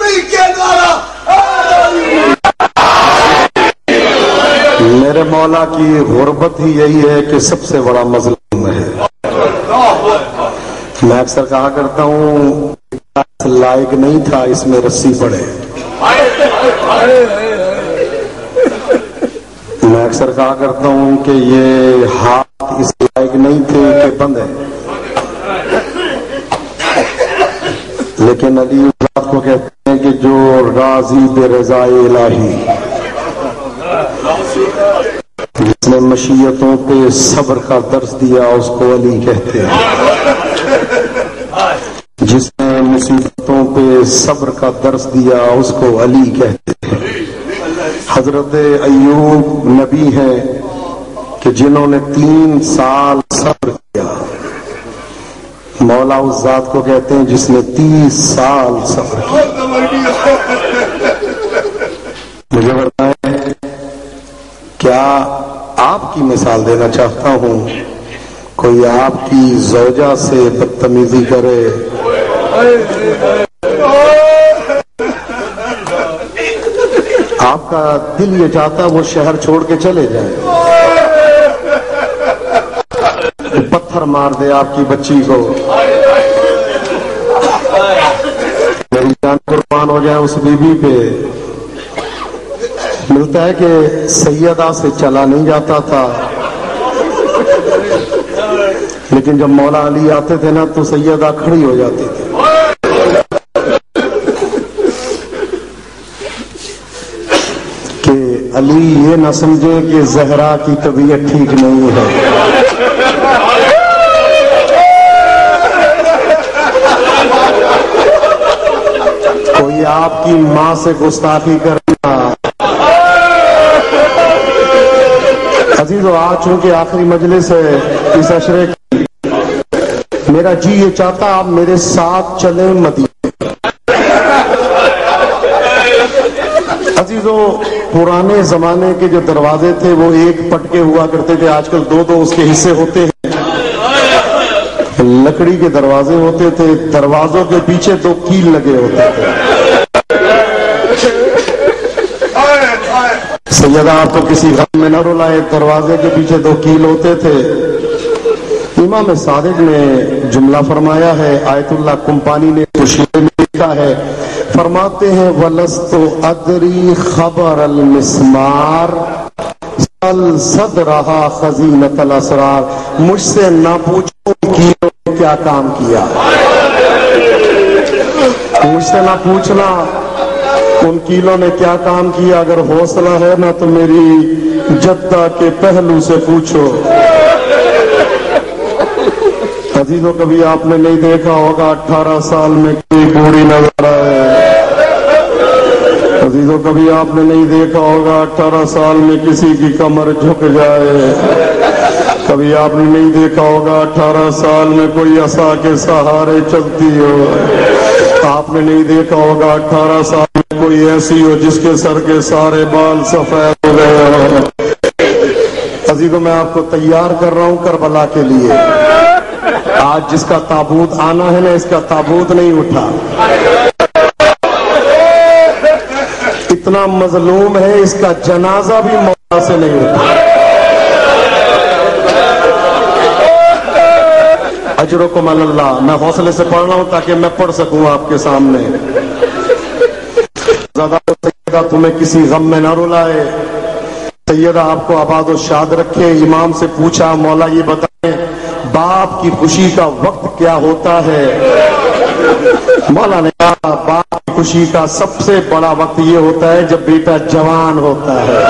مل کے نعرہ. میرے مولا کی غربت ہی یہی ہے کہ سب سے بڑا مظلوم ہے. میں اکثر کہا کرتا ہوں لائق نہیں تھا اس میں رسی پڑے. میں اکثر کہا کرتا ہوں کہ یہ ہاتھ اس لائق نہیں تھے کہ بند ہے. لیکن علی ذات کو کہتے ہیں کہ جو راضی بے رضائے الہی، جس نے مشیتوں پہ صبر کا درس دیا اس کو علی کہتے ہیں. جس نے مصیبتوں پہ صبر کا درس دیا اس کو علی کہتے ہیں. حضرت ایوب نبی ہیں کہ جنہوں نے 3 سال صبر کیا. مولا اس ذات کو کہتے ہیں جس نے 30 سال صبر کیا. مجھے بتائیں کیا آپ کی مثال دینا چاہتا ہوں کوئی آپ کی زوجہ سے بدتمیزی کرے، آپ کا دل یہ چاہتا وہ شہر چھوڑ کے چلے جائیں، پتھر مار دے آپ کی بچی کو، میری جان قربان ہو جائے اس بیوی پہ. ملتا ہے کہ سیدہ سے چلا نہیں جاتا تھا، لیکن جب مولا علی آتے تھے نا تو سیدہ کھڑی ہو جاتی تھی. کہ علی یہ نہ سمجھے کہ زہرا کی طبیعت ٹھیک نہیں ہے. کوئی آپ کی ماں سے گستاخی کرنا. عزیزو آج چونکہ آخری مجلس ہے اس عشرے کی، میرا جی یہ چاہتا آپ میرے ساتھ چلیں مدینے. عزیزو پرانے زمانے کے جو دروازے تھے وہ ایک پٹکے ہوا کرتے تھے، آج کل 2 اس کے حصے ہوتے ہیں. لکڑی کے دروازے ہوتے تھے، دروازوں کے پیچھے 2 کیل لگے ہوتے تھے. سیدہ آپ تو کسی غم میں نہ رلائے، دروازے کے پیچھے 2 کیل ہوتے تھے. امام صادق نے جملہ فرمایا ہے، آیت اللہ کمپانی نے خوشیوں میں لکھا ہے، فرماتے ہیں وَلَسْتُ أَدْرِي خَبَرَ الْمِسْمَارِ صَدْرَهَا خَزِينَةَ الْأَسْرَارِ. مجھ سے نہ پوچھو کیلوں نے کیا کام کیا، مجھ سے نہ پوچھنا ان کیلوں نے کیا کام کیا. اگر حوصلہ ہے نا تو میری جدہ کے پہلو سے پوچھو. عزیزوں کبھی آپ نے نہیں دیکھا ہوگا 18 سال میں کوئی بوڑھی نظر آئے. عزیزوں کبھی آپ نے نہیں دیکھا ہوگا 18 سال میں کسی کی کمر جھک جائے. کبھی آپ نے نہیں دیکھا ہوگا 18 سال میں کوئی عصا کے سہارے چلتی ہو. آپ نے نہیں دیکھا ہوگا 18 سال میں کوئی ایسی ہو جس کے سر کے سارے بال سفید ہو گئے ہو. عزیزوں میں آپ کو تیار کر رہا ہوں کربلا کے لیے. آج جس کا تابوت آنا ہے نا، اس کا تابوت نہیں اٹھا، اتنا مظلوم ہے، اس کا جنازہ بھی مولا سے نہیں اٹھا۔ اجرکم علی اللہ۔ میں حوصلے سے پڑھ رہا ہوں تاکہ میں پڑھ سکوں آپ کے سامنے۔ سیدہ تمہیں کسی غم میں نہ رلائے، سیدہ آپ کو آباد و شاد رکھے۔ امام سے پوچھا مولا یہ بتائیں باپ کی خوشی کا وقت کیا ہوتا ہے؟ مولا نے کہا باپ کی خوشی کا سب سے بڑا وقت یہ ہوتا ہے جب بیٹا جوان ہوتا ہے،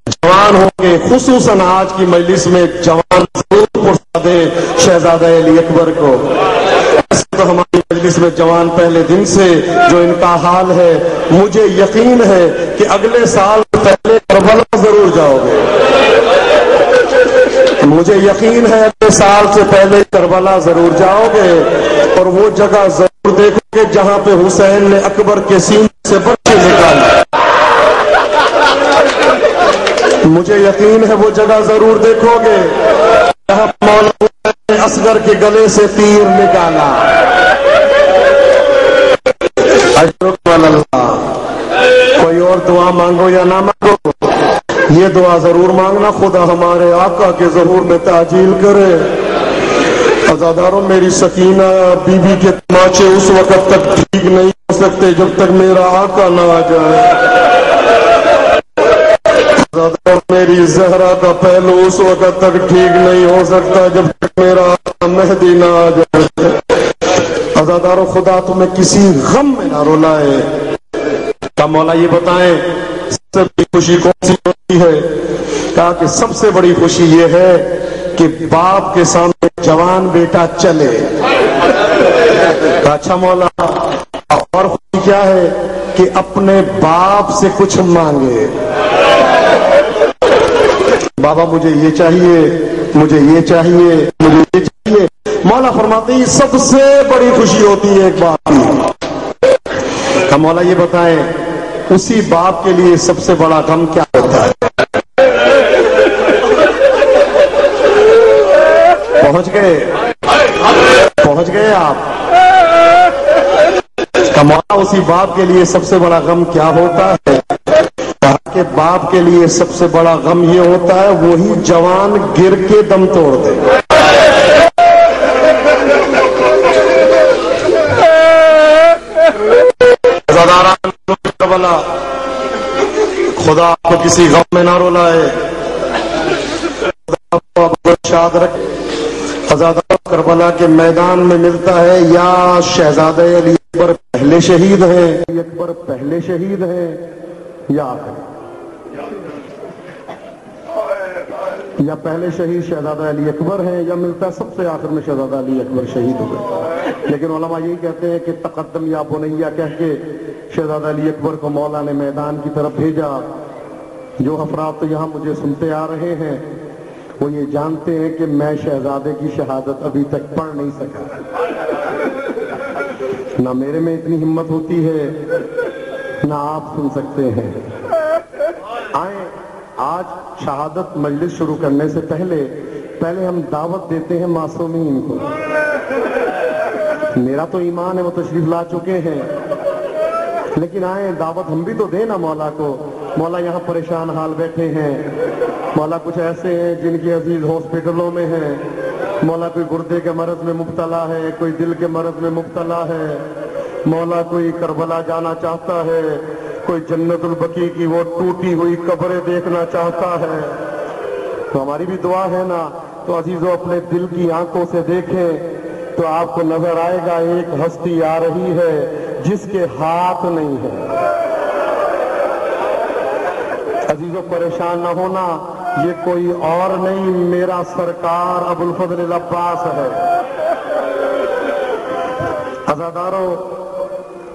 جوان ہو کے، خصوصاً آج کی مجلس میں جوان ضرور پرسا دے شہزادہ علی اکبر کو۔ تو ہماری مجلس میں جوان پہلے دن سے جو ان کا حال ہے، مجھے یقین ہے کہ اگلے سال پہلے کربلا ضرور جاؤ گے، مجھے یقین ہے اگلے سال سے پہلے کربلا ضرور جاؤ گے، اور وہ جگہ ضرور دیکھو گے جہاں پہ حسین نے اکبر کے سینے سے بچے نکالے، مجھے یقین ہے وہ جگہ ضرور دیکھو گے جہاں مولا نے اصغر کے گلے سے تیر نکالا۔ اجرکم علی اللہ۔ کوئی اور دعا مانگو یا نہ مانگو، یہ دعا ضرور مانگنا خدا ہمارے آقا کے ظہور میں تعجیل کرے۔ عزاداروں، میری سکینہ بی بی کے تماچے اس وقت تک ٹھیک نہیں ہو سکتے جب تک میرا آقا نہ آ جائے۔ میری زہرا کا پہلو اس وقت تک ٹھیک نہیں ہو سکتا جب تک میرا آقا مہدی نہ آ جائے۔ عزاداروں، خدا تمہیں کسی غم میں نہ رلائے۔ کہا مولا یہ بتائیں سب سے بڑی خوشی کون سی ہوتی ہے؟ کہا کہ سب سے بڑی خوشی یہ ہے کہ باپ کے سامنے جوان بیٹا چلے۔ کہا اچھا مولا، اور خوشی کیا ہے؟ کہ اپنے باپ سے کچھ مانگے، بابا مجھے یہ چاہیے، مجھے یہ چاہیے، مجھے یہ چاہیے۔ مولا فرماتے ہیں سب سے بڑی خوشی ہوتی ہے ایک باپ کی۔ کہ مولا یہ بتائیں اسی باپ کے لیے سب سے بڑا غم کیا ہوتا ہے؟ پہنچ گئے آپ؟ کہ مولا اسی باپ کے لیے سب سے بڑا غم کیا ہوتا ہے؟ کہ باپ کے لیے سب سے بڑا غم یہ ہوتا ہے وہی جوان گر کے دم توڑ دے۔ خدا آپ کو کسی غم میں نہ رلائے، خدا آپ کو شاد رکھے۔ عزادار کربلا کے میدان میں ملتا ہے یا شہزادہ علی اکبر پہلے شہید ہیں، اکبر پہلے شہید ہیں یا آخر، یا پہلے شہید شہزادہ علی اکبر ہیں، یا ملتا ہے سب سے آخر میں شہزادہ علی اکبر شہید ہوئے۔ لیکن علماء یہی کہتے ہیں کہ تقدم یا بنیا کہہ کے شہزادہ علی اکبر کو مولا نے میدان کی طرف بھیجا۔ جو افراد تو یہاں مجھے سنتے آ رہے ہیں وہ یہ جانتے ہیں کہ میں شہزادے کی شہادت ابھی تک پڑھ نہیں سکا، نہ میرے میں اتنی ہمت ہوتی ہے نہ آپ سن سکتے ہیں۔ آئیں آج شہادت مجلس شروع کرنے سے پہلے ہم دعوت دیتے ہیں معصومین کو۔ میرا تو ایمان ہے وہ تشریف لا چکے ہیں، لیکن آئیں دعوت ہم بھی تو دیں نا مولا کو۔ مولا یہاں پریشان حال بیٹھے ہیں، مولا کچھ ایسے ہیں جن کے عزیز ہاسپٹلوں میں ہیں، مولا کوئی گردے کے مرض میں مبتلا ہے، کوئی دل کے مرض میں مبتلا ہے، مولا کوئی کربلا جانا چاہتا ہے، کوئی جنت البقیع کی وہ ٹوٹی ہوئی قبریں دیکھنا چاہتا ہے۔ تو ہماری بھی دعا ہے نا، تو عزیزوں اپنے دل کی آنکھوں سے دیکھیں تو آپ کو نظر آئے گا ایک ہستی آ رہی ہے جس کے ہاتھ نہیں ہے۔ عزیزوں پریشان نہ ہونا، یہ کوئی اور نہیں، میرا سرکار ابوالفضل العباس ہے۔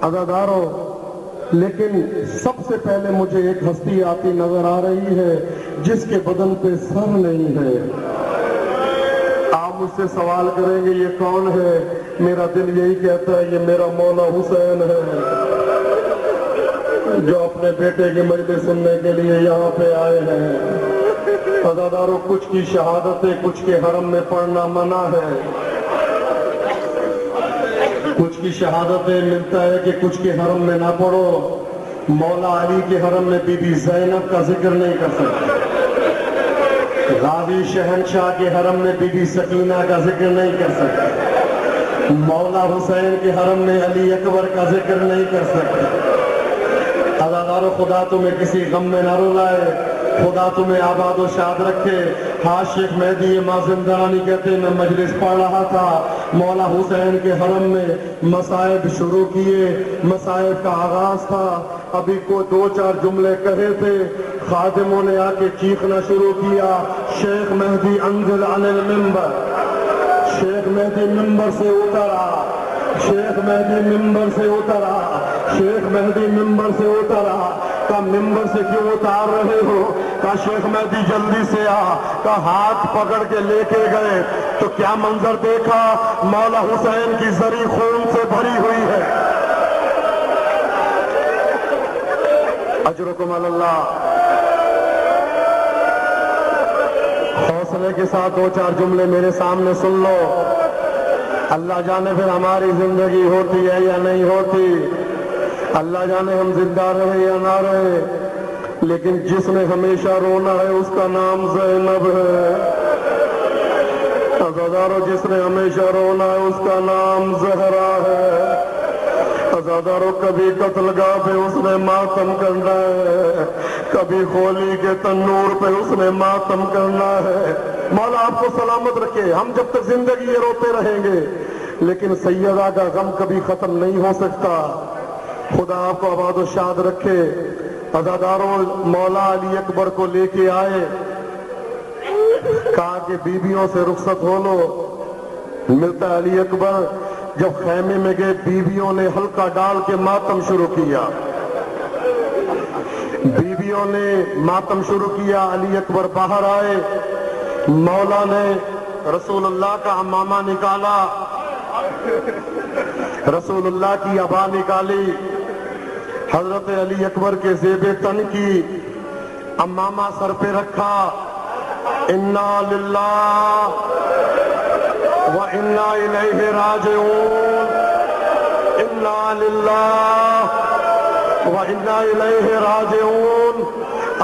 عزاداروں، لیکن سب سے پہلے مجھے ایک ہستی آتی نظر آ رہی ہے جس کے بدن پہ سر نہیں ہے۔ آپ مجھ سے سوال کریں گے یہ کون ہے؟ میرا دل یہی کہتا ہے یہ میرا مولا حسین ہے، جو اپنے بیٹے کی مجلس سننے کے لیے یہاں پہ آئے ہیں۔ عزاداروں کچھ کی شہادتیں کچھ کے حرم میں پڑھنا منع ہے، کچھ کی شہادتیں ملتا ہے کہ کچھ کے حرم میں نہ پڑھو۔ مولا علی کے حرم میں بی بی زینب کا ذکر نہیں کر سکتے، غازی شہنشاہ کے حرم میں بی بی سکینہ کا ذکر نہیں کر سکتے، مولا حسین کے حرم میں علی اکبر کا ذکر نہیں کر سکتے۔ عزادارو خدا تمہیں کسی غم میں نہ رلائے، خدا تمہیں آباد و شاد رکھے۔ ہاں شیخ مہدی مازندرانی کہتے ہیں میں مجلس پڑھ رہا تھا، مولا حسین کے حرم میں مصائب شروع کیے، مصائب کا آغاز تھا، ابھی کو دو چار جملے کہے تھے، خادموں نے آ کے چیخنا شروع کیا، شیخ مہدی انزل عن المنبر، شیخ مہدی ممبر سے اترا، شیخ مہدی ممبر سے اترا، شیخ مہدی ممبر سے اترا۔ کہا ممبر سے کیوں اتار رہے ہو؟ کہا شیخ مہدی جلدی سے آ۔ کہا ہاتھ پکڑ کے لے کے گئے تو کیا منظر دیکھا، مولا حسین کی زری خون سے بھری ہوئی ہے۔ اجرکم اللہ۔ حوصلے کے ساتھ دو چار جملے میرے سامنے سن لو، اللہ جانے پھر ہماری زندگی ہوتی ہے یا نہیں ہوتی، اللہ جانے ہم زندہ رہے یا نہ رہے، لیکن جس نے ہمیشہ رونا ہے اس کا نام زینب ہے۔ عزادارو جس نے ہمیشہ رونا ہے اس کا نام زہرا ہے۔ عزادارو کبھی قتل گاہ پہ اس نے ماتم کرنا ہے، کبھی خولی کے تنور پہ اس نے ماتم کرنا ہے۔ مولا آپ کو سلامت رکھے، ہم جب تک زندگی یہ روتے رہیں گے، لیکن سیدہ کا غم کبھی ختم نہیں ہو سکتا۔ خدا آپ کو آباد و شاد رکھے۔ عزاداروں مولا علی اکبر کو لے کے آئے، کہا کہ بیویوں سے رخصت ہو لو۔ ملتا علی اکبر جب خیمے میں گئے، بیویوں نے حلقہ ڈال کے ماتم شروع کیا، بیویوں نے ماتم شروع کیا۔ علی اکبر باہر آئے، مولا نے رسول اللہ کا عمامہ نکالا، رسول اللہ کی عبا نکالی، حضرت علی اکبر کے زیب تن کی عمامہ سر پہ رکھا۔ انا للہ و انا الیہ راجعون، انا للہ و انا الیہ راجعون۔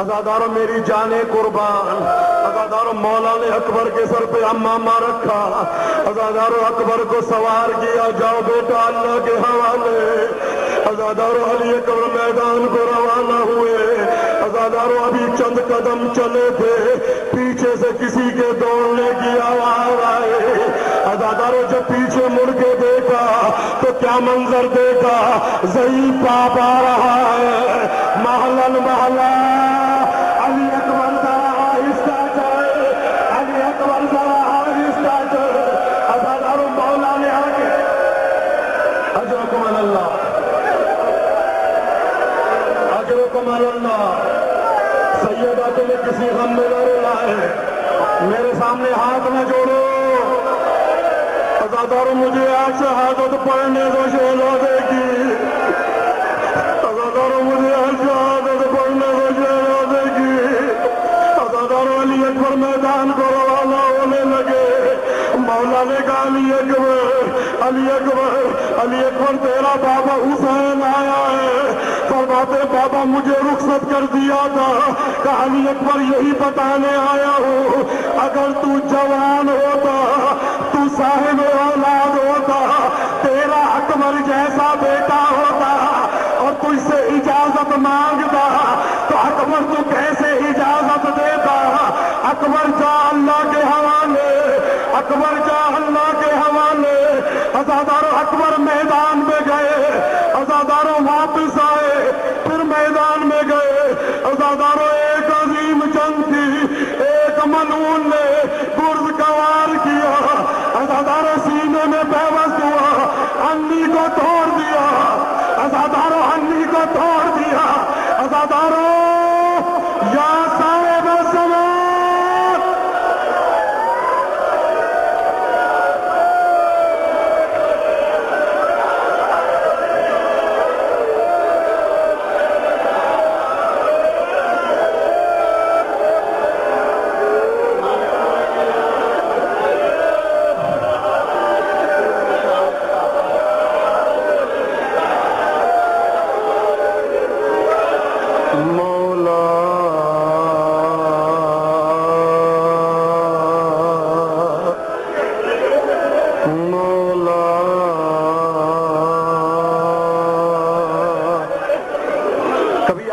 عزادارو میری جانیں قربان۔ عزادارو مولا نے اکبر کے سر پہ عمامہ رکھا، عزادارو اکبر کو سوار کیا، جاؤ بیٹا اللہ کے حوالے۔ عزادارو علی اکبر میدان کو روانہ ہوئے۔ عزادارو ابھی چند قدم چلے تھے، پیچھے سے کسی کے دوڑنے کی آواز آئے۔ عزادارو جب پیچھے مڑ کے دیکھا تو کیا منظر دیکھا، ضعیف باپ آ رہا ہے، محلن محلہ۔ علی اکبر ذرا آہستہ چلے، علی اکبر ذرا آہستہ چلے۔ عزادارو مولا نے آگے، اجرکم اللہ، اجرکم اللہ۔ سیدہ تمہیں کسی غم میں نہ رلائے، میرے سامنے ہاتھ نہ جوڑو۔ عزادارو مجھے آج شہادت پڑھنے دو شہزادے کی، عزادارو مجھے آج شہادت پڑھنے دو شہزادے کی۔ عزادارو علی اکبر میدان کو روانہ ہونے لگے۔ مولا نے کہا علی اکبر، علی اکبر، علی اکبر تیرا بابا حسین آیا ہے۔ فرماتے بابا مجھے رخصت کر دیا تھا، کہا علی اکبر یہی بتانے آیا ہوں، اگر تو جوان ہوتا، تو صاحب اولاد ہوتا، تیرا اکبر جیسا بیٹا ہوتا اور تجھ سے اجازت مانگتا تو اکبر تو کیسے اجازت دیتا؟ اکبر جا اللہ کے حوالے، اکبر جا اللہ کے حوالے۔ عزادارو اکبر میدان میں گئے، عزادارو واپس آئے، پھر میدان میں گئے۔ عزادارو ایک عظیم جنگ تھی، ایک ملعون نے گرز کا وار کیا، عزادارو سینے میں پیوست ہوا، انی کو توڑ دیا، عزادارو انی کو توڑ دیا۔ عزادارو یا صاحب الزمان،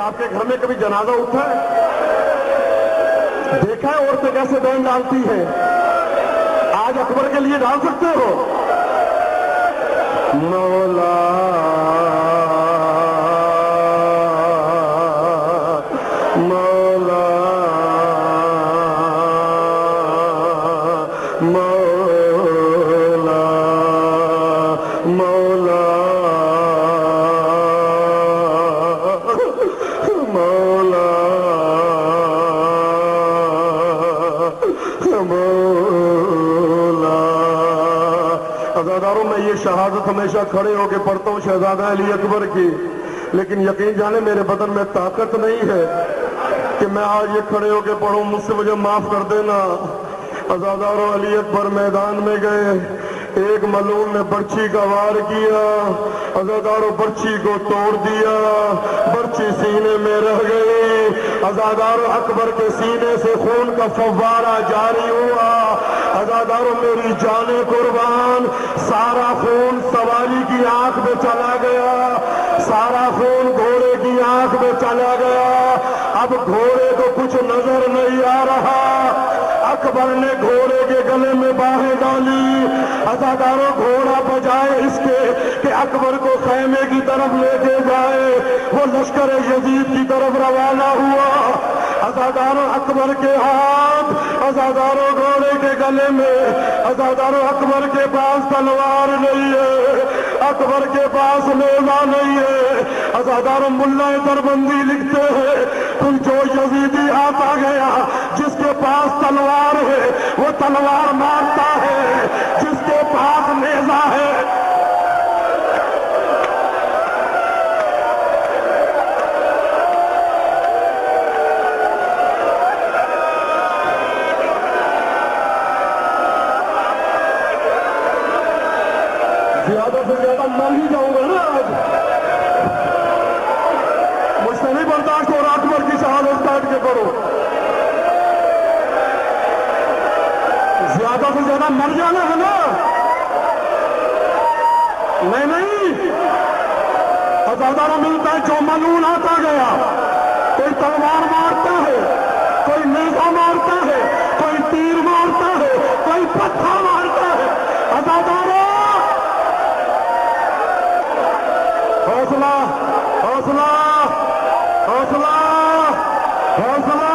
آپ کے گھر میں کبھی جنازہ اٹھا ہے؟ دیکھا ہے عورتیں کیسے بین ڈالتی ہیں؟ آج اکبر کے لیے ڈال سکتے ہو؟ مولا مولا مولا مولا مولا مولا عزاداروں میں یہ شہادت ہمیشہ کھڑے ہو کے پڑھتا ہوں شہزادہ علی اکبر کی، لیکن یقین جانے میرے بدن میں طاقت نہیں ہے کہ میں آج یہ کھڑے ہو کے پڑھوں، مجھ سے مجھے معاف کر دینا۔ عزاداروں علی اکبر میدان میں گئے، ایک ملعون نے برچھی کا وار کیا، عزاداروں برچھی کو توڑ دیا، برچھی سینے میں رہ گئی، عزاداروں اکبر کے سینے سے خون کا فوارہ جاری ہوا۔ عزاداروں میری جان قربان، سارا خون سواری کی آنکھ میں چلا گیا، سارا خون گھوڑے کی آنکھ میں چلا گیا، اب گھوڑے کو کچھ نظر نہیں آ رہا۔ اکبر نے گھوڑے کے گلے میں باہیں ڈالی، عزاداروں گھوڑا بجائے اس کے کہ اکبر کو خیمے کی طرف لے کے جائے، وہ لشکر یزید کی طرف روانہ ہوا۔ عزاداروں اکبر کے ہاتھ، عزاداروں گھوڑے کے گلے میں، عزاداروں اکبر کے پاس تلوار نہیں ہے، اکبر کے پاس نیزہ نہیں ہے۔ عزاداروں ملا دربندی لکھتے ہیں تم جو یزیدی آتا گیا جس کے پاس تلوار ہے وہ تلوار مارتا ہے، جس کے پاس نیزہ ہے زیادہ سے زیادہ مر ہی جاؤں گا نا آج، مجھ سے نہیں برداشت ہو رہا۔ اکبر کی شہادت کاٹ کے پڑھو، زیادہ سے زیادہ مر جانا ہے نا؟ نہیں، عزاداروں ملتا ہے جو ملعون آتا گیا، کوئی تلوار مارتا ہے، کوئی نیزہ مارتا ہے، کوئی تیر مارتا ہے، کوئی پتھر مارتا ہے۔ عزاداروں حوصلہ حوصلہ حوصلہ حوصلہ۔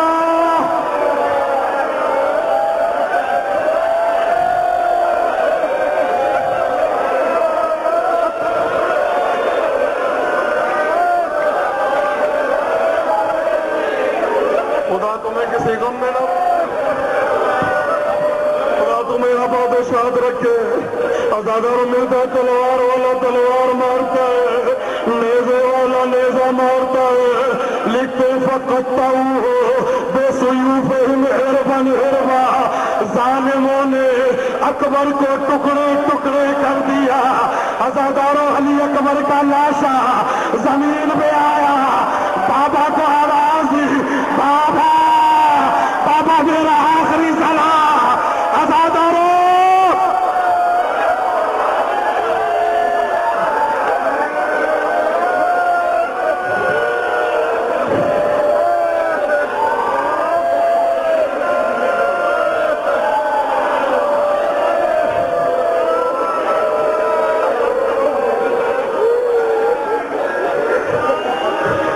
خدا تمہیں کسی غم میں نہ، خدا تمہیں آباد و شاد رکھے۔ عزاداروں ملتا ہے تلوار والا تلوار مارتا ہے، نیزے والا نیزہ مارتا ہے، لکھتے فقطہ بے سیوفہم حرباً حربا، ظالموں نے اکبر کو ٹکڑے ٹکڑے کر دیا۔ عزاداروں علی اکبر کا لاشا زمین پہ آیا، بابا کو آواز دی، بابا بابا میرا آخری سلام۔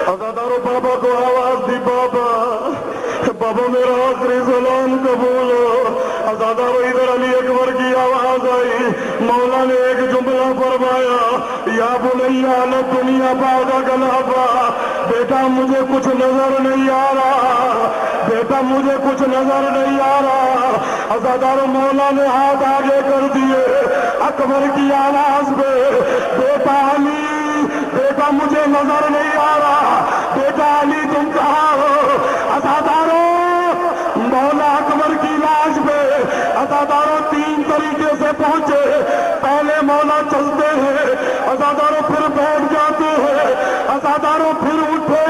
عزاداروں بابا کو آواز دی، بابا میرا آخری سلام قبول ہو۔ عزاداروں ادھر علی اکبر کی آواز آئی، مولا نے ایک جملہ فرمایا، یا بنیا للدنیا بعد غلبہ، بیٹا مجھے کچھ نظر نہیں آ رہا، بیٹا مجھے کچھ نظر نہیں آ رہا۔ عزاداروں مولا نے ہاتھ آگے کر دیے، اکبر کی آواز پہ، بیٹا علی، بیٹا مجھے نظر نہیں آ رہا، بیٹا علی تم کہاں ہو؟ عزاداروں مولا اکبر کی لاش پہ عزاداروں تین طریقے سے پہنچے، پہلے مولا چلتے ہیں، عزاداروں پھر بیٹھ جاتے ہیں، عزاداروں پھر اٹھے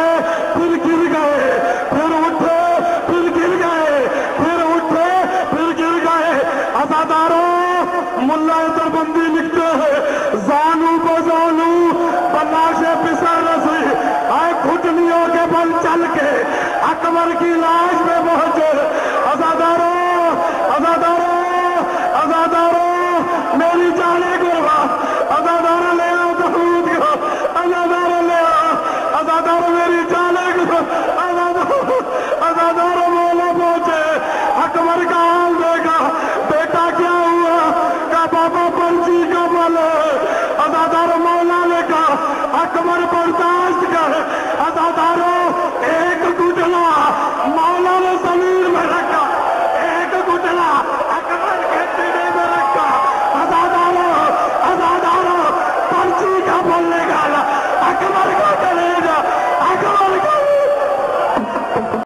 پھر گر گئے، پھر اٹھے پھر گر گئے، پھر اٹھے پھر گر گئے۔ عزاداروں ملا دربندی لکھتے ہیں، زانو بزانو بلاش پسر رسی، آئے گھٹنیوں کے بل اکبر کی لاش پہ پہنچے، عزاداروں عزاداروں عزاداروں میری جانے قربا، عزاداروں لے آؤ تحود کو، عزاداروں لے آؤ، عزاداروں میری جانے قربا، عزاداروں مولا پہنچے، اکبر کا حال دیکھا، بیٹا کیا ہوا؟ کا بابا پرچی کا بل، عزادار مولا نے کہا اکبر پڑھتا